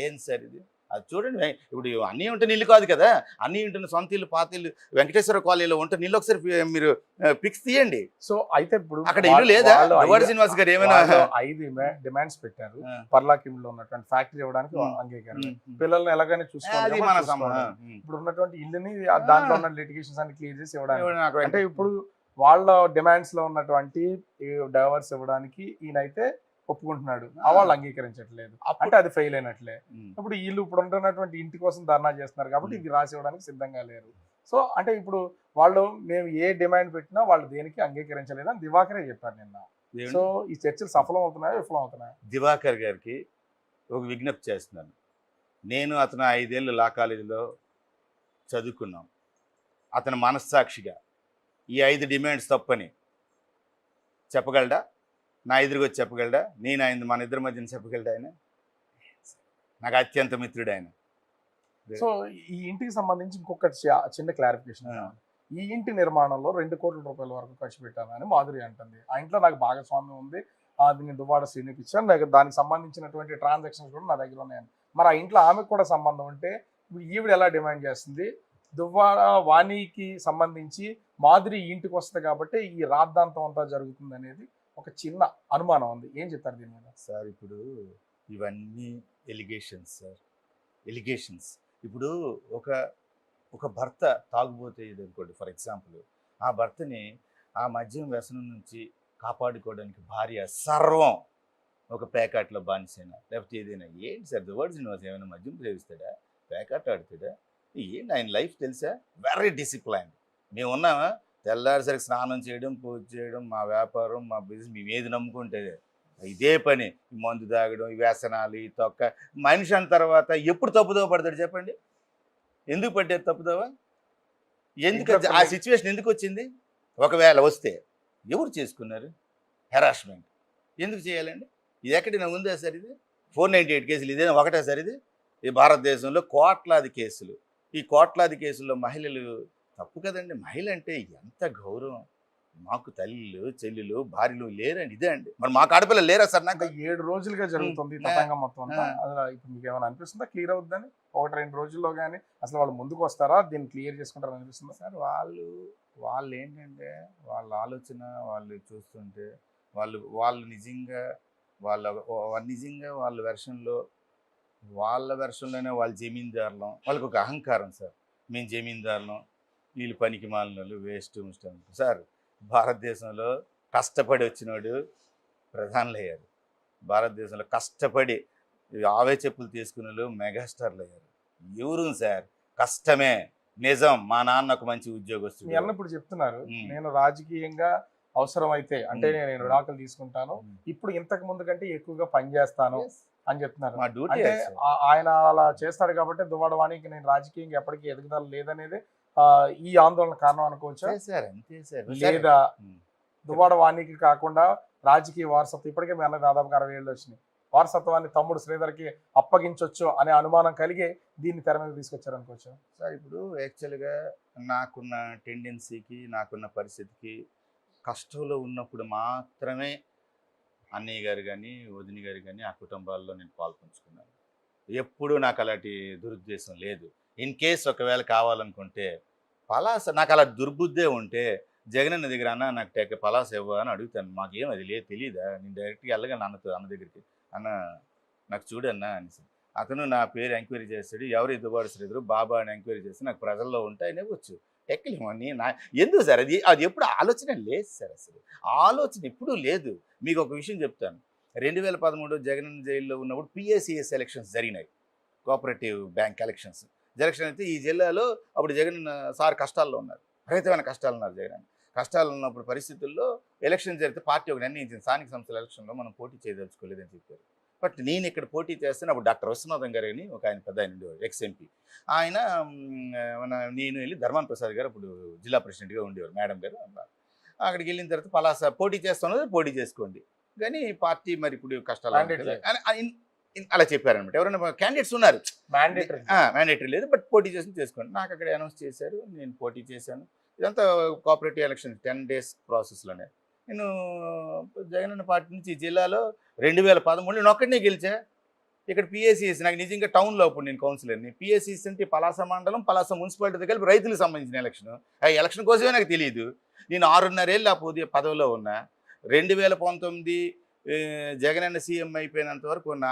ఏం సార్ ఇది? అది చూడండి, ఇప్పుడు అన్నీ ఉంటే ఇల్లు కాదు కదా, అన్నీ ఉంటున్న సొంత ఇల్లు, పాత ఇల్లు, వెంకటేశ్వర కాలనీలో ఉంటే ఇల్లు ఒకసారి మీరు పిక్స్ తీయండి. సో అయితే ఇప్పుడు అక్కడ ఇల్లు లేదా? దువ్వాడ శ్రీనివాస్ గారు ఏమైనా 5 డిమాండ్స్ పెట్టారు. పర్లాకింలో ఉన్నటువంటి ఫ్యాక్టరీ ఇవ్వడానికి అంగీకారం, పిల్లల్ని ఎలాగైనా చూసుకోవాలి, ఇప్పుడు ఉన్నటువంటి ఇల్లుని దాంట్లో ఉన్న లిటిగేషన్స్ అన్ని క్లియర్ చేసి ఇవ్వడానికి. అంటే ఇప్పుడు వాళ్ళ డిమాండ్స్ లో ఉన్నటువంటి డైవర్స్ ఇవ్వడానికి ఈయనైతే ఒప్పుకుంటున్నాడు, వాళ్ళు అంగీకరించట్లేదు అంటే అది ఫెయిల్ అయినట్లే. ఇప్పుడు వీళ్ళు ఇప్పుడు ఉంటున్నటువంటి ఇంటి కోసం ధర్నా చేస్తున్నారు కాబట్టి ఇది రాసి ఇవ్వడానికి సిద్ధంగా లేరు. సో అంటే ఇప్పుడు వాళ్ళు మేము ఏ డిమాండ్ పెట్టినా వాళ్ళు దేనికి అంగీకరించలేదని దివాకరే చెప్పారు నిన్న. సో ఈ చర్చలు సఫలం అవుతున్నాయా విఫలం అవుతున్నాయా? దివాకర్ గారికి ఒక విజ్ఞప్తి చేస్తున్నాను. నేను అతను 5 ఏళ్ళు లా కాలేజీలో చదువుకున్నాం. అతను మనస్సాక్షిగా ఈ 5 డిమాండ్స్ తప్పని చెప్పగలడా? నా ఎదురుగా వచ్చి చెప్పగలడా? నేను ఆయన మన ఇద్దరి మధ్యన చెప్పగలడా? ఆయన నాకు అత్యంత మిత్రుడు ఆయన. సో ఈ ఇంటికి సంబంధించి ఇంకొక చిన్న క్లారిఫికేషన్, ఈ ఇంటి నిర్మాణంలో 2 కోట్ల రూపాయల వరకు ఖర్చు పెట్టానని మాధురి అంటుంది. ఆ ఇంట్లో నాకు భాగస్వామ్యం ఉంది, దీన్ని దువ్వాడ శ్రీనికి ఇచ్చాను, నాకు దానికి సంబంధించినటువంటి ట్రాన్సాక్షన్స్ కూడా నా దగ్గర ఉన్నాయని. మరి ఆ ఇంట్లో ఆమెకు కూడా సంబంధం ఉంటే ఈవిడ ఎలా డిమాండ్ చేస్తుంది? దువ్వాడ వాణికి సంబంధించి మాధురి ఇంటికి వస్తుంది కాబట్టి ఈ రాద్ధాంతం అంతా జరుగుతుంది అనేది ఒక చిన్న అనుమానం ఉంది. ఏం చెప్తారు దీని మీద? సార్ ఇప్పుడు ఇవన్నీ ఎలిగేషన్స్ సార్, ఎలిగేషన్స్. ఇప్పుడు ఒక భర్త తాగుబోతే అనుకోండి ఫర్ ఎగ్జాంపుల్, ఆ భర్తని ఆ మద్యం వ్యసనం నుంచి కాపాడుకోవడానికి భార్య సర్వం ఒక పేకాట్లో బానిసైనా లేకపోతే ఏదైనా. ఏంటి సార్ దువ్వాడ శ్రీనివాస్ ఏమైనా మద్యం సేవిస్తాడా, పేకాట ఆడుతాడా? ఏంటి ఆయన లైఫ్ తెలుసా? Very discipline. మేము ఉన్నామా? తెల్లారిసరికి స్నానం చేయడం, పూజ చేయడం, మా వ్యాపారం, మా బిజినెస్, మేము ఏది నమ్ముకుంటే ఇదే పని. మందు తాగడం, ఈ వ్యసనాలు, ఈ తొక్క. మనిషి అన్న తర్వాత ఎప్పుడు తప్పుదోవ పడతాడు చెప్పండి? ఎందుకు పడ్డేది తప్పుదోవ? ఎందుకు ఆ సిచ్యువేషన్ ఎందుకు వచ్చింది? ఒకవేళ వస్తే ఎవరు చేసుకున్నారు హెరాస్మెంట్? ఎందుకు చేయాలండి? ఇది ఎక్కడైనా ఉందా సార్? ఇది 498 కేసులు ఇదేనా ఒకటే సార్? ఇది ఈ భారతదేశంలో కోట్లాది కేసులు. ఈ కోట్లాది కేసుల్లో మహిళలు తప్పు కదండి. మహిళ అంటే ఎంత గౌరవం. మాకు తల్లిలు, చెల్లెలు, భార్యలు లేరండి. ఇదే అండి. మరి మాకు ఆడపిల్లలు లేరా సార్? నాకు 7 రోజులుగా జరుగుతుంది తతంగం మొత్తం అంతా. ఇప్పుడు మీకు ఏమైనా అనిపిస్తుందా క్లియర్ అవుద్దని? 1-2 రోజుల్లో కానీ అసలు వాళ్ళు ముందుకు వస్తారా, దీన్ని క్లియర్ చేసుకుంటారా అనిపిస్తుందా? సార్ వాళ్ళు వాళ్ళు ఏంటంటే వాళ్ళ ఆలోచన వాళ్ళు చూస్తుంటే వాళ్ళు నిజంగా వాళ్ళ వెర్షన్లోనే వాళ్ళు జమీందారులం. వాళ్ళకి ఒక అహంకారం సార్. మేము జమీందారులం, వీళ్ళు పనికి మాలినోళ్ళు, వేస్ట్ సార్. భారతదేశంలో కష్టపడి వచ్చినోడు ప్రధానులు అయ్యారు. భారతదేశంలో కష్టపడి ఆవే చెప్పులు తీసుకునే వాళ్ళు మెగాస్టార్లు అయ్యారు. ఎవరు సార్? కష్టమే నిజం. మా నాన్న ఒక మంచి మీ ఉద్యోగస్తుడు. అన్న ఇప్పుడు చెప్తున్నారు, నేను రాజకీయంగా అవసరమైతే అంటే నేను విడాకులు తీసుకుంటాను, ఇప్పుడు ఇంతకు ముందు కంటే ఎక్కువగా పనిచేస్తాను అని చెప్తున్నారు. మా డ్యూటీ అంటే ఆయన అలా చేస్తాడు కాబట్టి దువ్వాడ వాణికి నేను రాజకీయంగా ఎప్పటికీ ఎదుగుదల లేదనేది ఈ ఆందోళన కారణం అనుకోవచ్చా? సార్ అంతే సార్. లేదా దువ్వాడ వాణికి కాకుండా రాజకీయ వారసత్వం, ఇప్పటికే మీ అన్న దాదాపుగా 60 ఏళ్ళు వచ్చినాయి, వారసత్వాన్ని తమ్ముడు శ్రీధర్కి అప్పగించవచ్చు అనే అనుమానం కలిగి దీన్ని తెర మీద తీసుకొచ్చారు అనుకోవచ్చు సార్. ఇప్పుడు యాక్చువల్గా నాకున్న టెండెన్సీకి, నాకున్న పరిస్థితికి, కష్టంలో ఉన్నప్పుడు మాత్రమే అన్నయ్య గారు కానీ, వదిన గారు కానీ ఆ కుటుంబాల్లో నేను పాల్పంచుకున్నాను. ఎప్పుడూ నాకు అలాంటి దురుద్దేశం లేదు. ఇన్ కేస్ ఒకవేళ కావాలనుకుంటే పలాస, నాకు అలా దుర్బుద్ధే ఉంటే జగనన్న దగ్గర అన్న నాకు పలాస ఇవ్వ అని అడుగుతాను. మాకేం అది లేదు, తెలియదా? నేను డైరెక్ట్గా వెళ్ళగాను అన్న దగ్గరికి, అన్న నాకు చూడన్నా అనేసి. అతను నా పేరు ఎంక్వైరీ చేస్తాడు, ఎవరు దువ్వాడ శ్రీధర్ బాబా అని ఎంక్వైరీ చేస్తే నాకు ప్రజల్లో ఉంటే ఆయన ఇవ్వచ్చు. ఎక్కలేమని ఎందుకు సార్? అది ఎప్పుడు ఆలోచన లేదు సార్. అసలు ఆలోచన ఎప్పుడూ లేదు. మీకు ఒక విషయం చెప్తాను. 2013 జగనన్న జైల్లో ఉన్నప్పుడు పిఏసిఎస్ ఎలక్షన్స్ జరిగినాయి, కోఆపరేటివ్ బ్యాంక్ ఎలక్షన్స్. ఎలక్షన్ అయితే ఈ జిల్లాలో అప్పుడు జగన్ సార్ కష్టాల్లో ఉన్నారు, విపరీతమైన కష్టాలు ఉన్నారు. జగన్ కష్టాలు ఉన్నప్పుడు పరిస్థితుల్లో ఎలక్షన్ జరిగితే పార్టీ ఒక నిర్ణయించింది, స్థానిక సంస్థల ఎలక్షన్లో మనం పోటీ చేయదలుచుకోలేదని చెప్పారు. బట్ నేను ఇక్కడ పోటీ చేస్తాను. అప్పుడు డాక్టర్ విశ్వనాథం గారు అని ఒక ఆయన పెద్ద ఆయన ఉండేవారు, ఎక్స్ఎంపీ. ఆయన నేను వెళ్ళి ధర్మాన్ ప్రసాద్ గారు అప్పుడు జిల్లా ప్రెసిడెంట్గా ఉండేవారు, మేడం గారు. అక్కడికి వెళ్ళిన తర్వాత పలాస పోటీ చేస్తున్నది, పోటీ చేసుకోండి కానీ పార్టీ మరి ఇప్పుడు కష్టాలు అలా చెప్పారనమాట. ఎవరైనా క్యాండిడేట్స్ ఉన్నారు, మ్యాండేటరీ లేదు, బట్ పోటీ చేసుకోండి. నాకు అక్కడ అనౌన్స్ చేశారు, నేను పోటీ చేశాను. ఇదంతా కోఆపరేటివ్ ఎలక్షన్ 10 days ప్రాసెస్లోనే. నేను జగనన్న పార్టీ నుంచి జిల్లాలో 2013 నేను ఒక్కడినే గెలిచా. ఇక్కడ పిఎస్సిఎస్ నాకు నిజంగా టౌన్లో అప్పుడు నేను కౌన్సిలర్ని. పిఎస్సిఎస్ అంటే పలాస మండలం, పలాస మున్సిపాలిటీ కలిపి రైతులకు సంబంధించిన ఎలక్షన్. ఆ ఎలక్షన్ కోసమే నాకు తెలియదు. నేను 6.5 ఏళ్ళు ఆ పదవిలో ఉన్నా. 2019 జగనన్న సీఎం అయిపోయినంత వరకు ఉన్నా.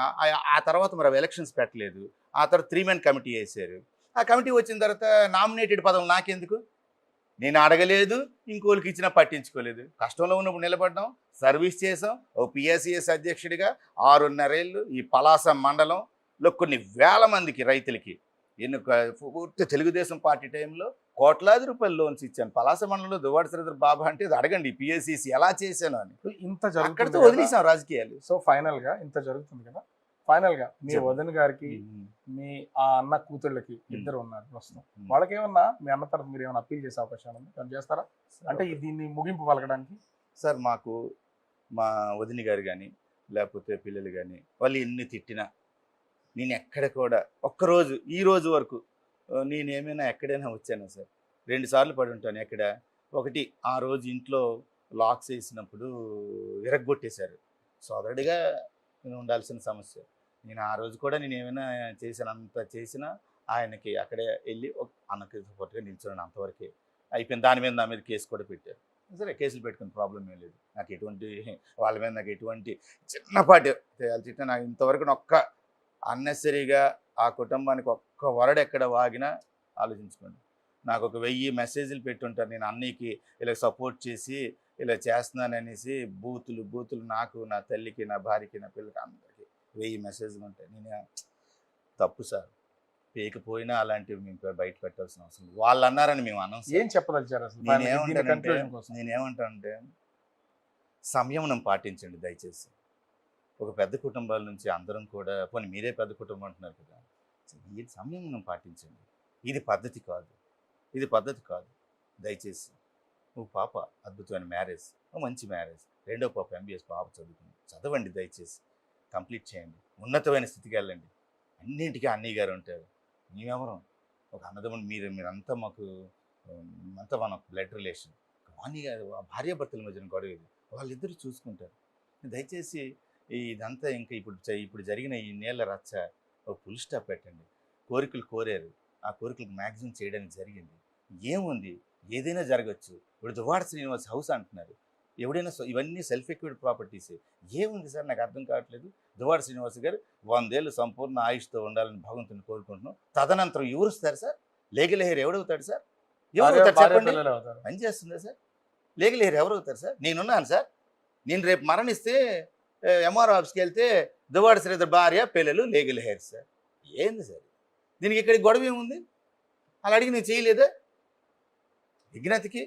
ఆ తర్వాత మరి ఎలక్షన్స్ పెట్టలేదు. ఆ తర్వాత 3-man కమిటీ వేశారు. ఆ కమిటీ వచ్చిన తర్వాత నామినేటెడ్ పదవులు నాకెందుకు? నేను అడగలేదు, ఇంకోళ్ళకి ఇచ్చినా పట్టించుకోలేదు. కష్టంలో ఉన్నప్పుడు నిలబడ్డాం, సర్వీస్ చేసాం. ఓ పిఎస్సిఎస్ అధ్యక్షుడిగా 6.5 ఏళ్ళు ఈ పలాస మండలంలో కొన్ని వేల మందికి రైతులకి పూర్తి తెలుగుదేశం పార్టీ టైంలో కోట్లాది రూపాయలు లోన్స్ ఇచ్చాను. పలాస మండలంలో దువ్వాడ శ్రీధర్ బాబా అంటే అడగండి పిఎస్సిసి ఎలా చేశాను అని. ఇంత అక్కడితో వదిలేసాం రాజకీయాలు. సో ఫైనల్గా ఇంత జరుగుతుంది కదా, ఫైనల్గా మీ వదిన గారికి మీ ఆ అన్న కూతుళ్ళకి ఇద్దరు ఉన్నారు ప్రస్తుతం, వాళ్ళకేమన్నా మీ అన్న తరఫు మీరు ఏమైనా అప్పీల్ చేసే అవకాశం ఉంది? ఏమైనా చేస్తారా అంటే దీన్ని ముగింపు పలకడానికి? సార్ మాకు మా వదిన గారు కానీ లేకపోతే పిల్లలు కానీ వాళ్ళు ఎన్ని తిట్టినా నేను ఎక్కడ కూడా ఒక్కరోజు ఈ రోజు వరకు నేనేమైనా ఎక్కడైనా వచ్చాను సార్. 2 సార్లు పడి ఉంటాను. ఎక్కడ? ఒకటి ఆ రోజు ఇంట్లో లాక్స్ వేసినప్పుడు విరగ్గొట్టేశారు. సోదరుడిగా నేను ఉండాల్సిన సమస్య. నేను ఆ రోజు కూడా నేను ఏమైనా చేసినంత చేసినా ఆయనకి అక్కడే వెళ్ళి అన్నకి సపోర్ట్గా నిల్చోండి, అంతవరకే అయిపోయింది. దాని మీద నా మీద కేసు కూడా పెట్టారు. సరే కేసులు పెట్టుకుని ప్రాబ్లం ఏం లేదు. నాకు ఎటువంటి వాళ్ళ మీద నాకు ఎటువంటి చిన్నపాటి తిట్టిన నాకు ఇంతవరకు ఒక్క అన్నెసరీగా ఆ కుటుంబానికి ఒక్క వరడు ఎక్కడ వాగినా ఆలోచించుకోండి. నాకు ఒక 1000 మెసేజ్లు పెట్టుంటారు, నేను అన్నయ్యకి ఇలా సపోర్ట్ చేసి ఇలా చేస్తున్నాననేసి బూతులు నాకు, నా తల్లికి, నా భార్యకి, నా పిల్లలకి అందరికీ 1000 మెసేజ్లు ఉంటాయి. నేను తప్పు సార్, పేకపోయినా అలాంటివి మేము బయట పెట్టాల్సిన అవసరం లేదు. వాళ్ళు అన్నారని మేము అన్నాం. ఏం చెప్పదలిచారు అసలు? నేనేమంటానంటే సంయమనం పాటించండి దయచేసి. ఒక పెద్ద కుటుంబాల నుంచి అందరం కూడా, పోనీ మీరే పెద్ద కుటుంబం అంటున్నారు కదా, ఈ సంయమనం పాటించండి. ఇది పద్ధతి కాదు. దయచేసి ఓ పాప అద్భుతమైన మ్యారేజ్, ఓ మంచి మ్యారేజ్, రెండో పాప MBS పాప చదవండి, దయచేసి కంప్లీట్ చేయండి, ఉన్నతమైన స్థితికి వెళ్ళండి. అన్నింటికీ అన్నయ్య గారు ఉంటారు, మేమెవరం ఒక అన్నదమ్ముడు, మీరంతా మాకు అంతా మన బ్లడ్ రిలేషన్. అన్నయ్య గారు భార్యాభర్తల మధ్యన గొడవ ఇది, వాళ్ళిద్దరూ చూసుకుంటారు. దయచేసి ఇదంతా ఇంకా ఇప్పుడు జరిగిన ఈ నేల రచ్చ ఒక ఫుల్ స్టాప్ పెట్టండి. కోరికలు కోరారు, ఆ కోరికలకు మ్యాక్సిమం చేయడానికి జరిగింది. ఏముంది, ఏదైనా జరగచ్చు. ఇప్పుడు దువ్వాడ శ్రీనివాస్ హౌస్ అంటున్నారు, ఎవడైనా ఇవన్నీ సెల్ఫ్ ఎక్విడ్ ప్రాపర్టీసే. ఏముంది సార్ నాకు అర్థం కావట్లేదు. దువ్వాడ శ్రీనివాస్ గారు 100 ఏళ్ళు సంపూర్ణ ఆయుష్తో ఉండాలని భగవంతుని కోరుకుంటున్నాం. తదనంతరం ఎవరు వస్తారు సార్? లీగల్ హెయిర్ ఎవడవుతాడు సార్? ఎవరు చెప్పండి? పని చేస్తుందా సార్? లీగల్ హెయిర్ ఎవరవుతారు సార్? నేనున్నాను సార్. నేను రేపు మరణిస్తే ఎంఆర్ఓ ఆఫీస్కి వెళ్తే దువ్వాడ శ్రీధర్ భార్య పిల్లలు లీగల్ హెయిర్ సార్. ఏంది సార్ దీనికి? ఇక్కడికి గొడవ ఏముంది? అలా అడిగి నేను చేయలేదా? విజ్ఞతకి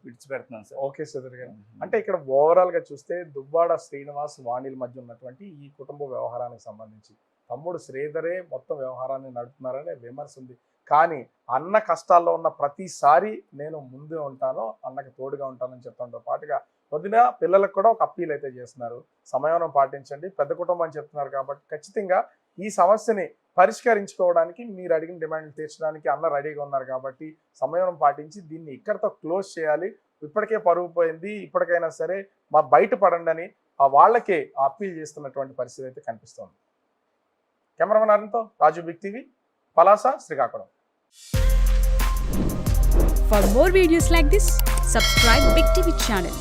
విడిచిపెడుతున్నాను సార్. ఓకే శ్రీధర్ గారు, అంటే ఇక్కడ ఓవరాల్ గా చూస్తే దువ్వాడ శ్రీనివాస్ వాణిల మధ్య ఉన్నటువంటి ఈ కుటుంబ వ్యవహారానికి సంబంధించి తమ్ముడు శ్రీధరే మొత్తం వ్యవహారాన్ని నడుపుతున్నారనే విమర్శ ఉంది. కానీ అన్న కష్టాల్లో ఉన్న ప్రతిసారి నేను ముందే ఉంటాను, అన్నకి తోడుగా ఉంటానని చెప్పడంతో పాటుగా వదిన పిల్లలకు కూడా ఒక అప్పీల్ అయితే చేస్తున్నారు. సమయం పాటించండి, పెద్ద కుటుంబం అని చెప్తున్నారు కాబట్టి ఖచ్చితంగా ఈ సమస్యని పరిష్కరించుకోవడానికి మీరు అడిగిన డిమాండ్లు తీర్చడానికి అన్న రెడీగా ఉన్నారు కాబట్టి సమయం పాటించి దీన్ని ఇక్కడితో క్లోజ్ చేయాలి. ఇప్పటికే పరుగు పోయింది, ఇప్పటికైనా సరే మా బయటపడండి అని వాళ్ళకే అప్పీల్ చేస్తున్నటువంటి పరిస్థితి అయితే కనిపిస్తోంది. కెమెరామెన్ అరుణ్తో Raju, big TV, Palasa, Srikakulam. For more videos like this, subscribe Big TV channel.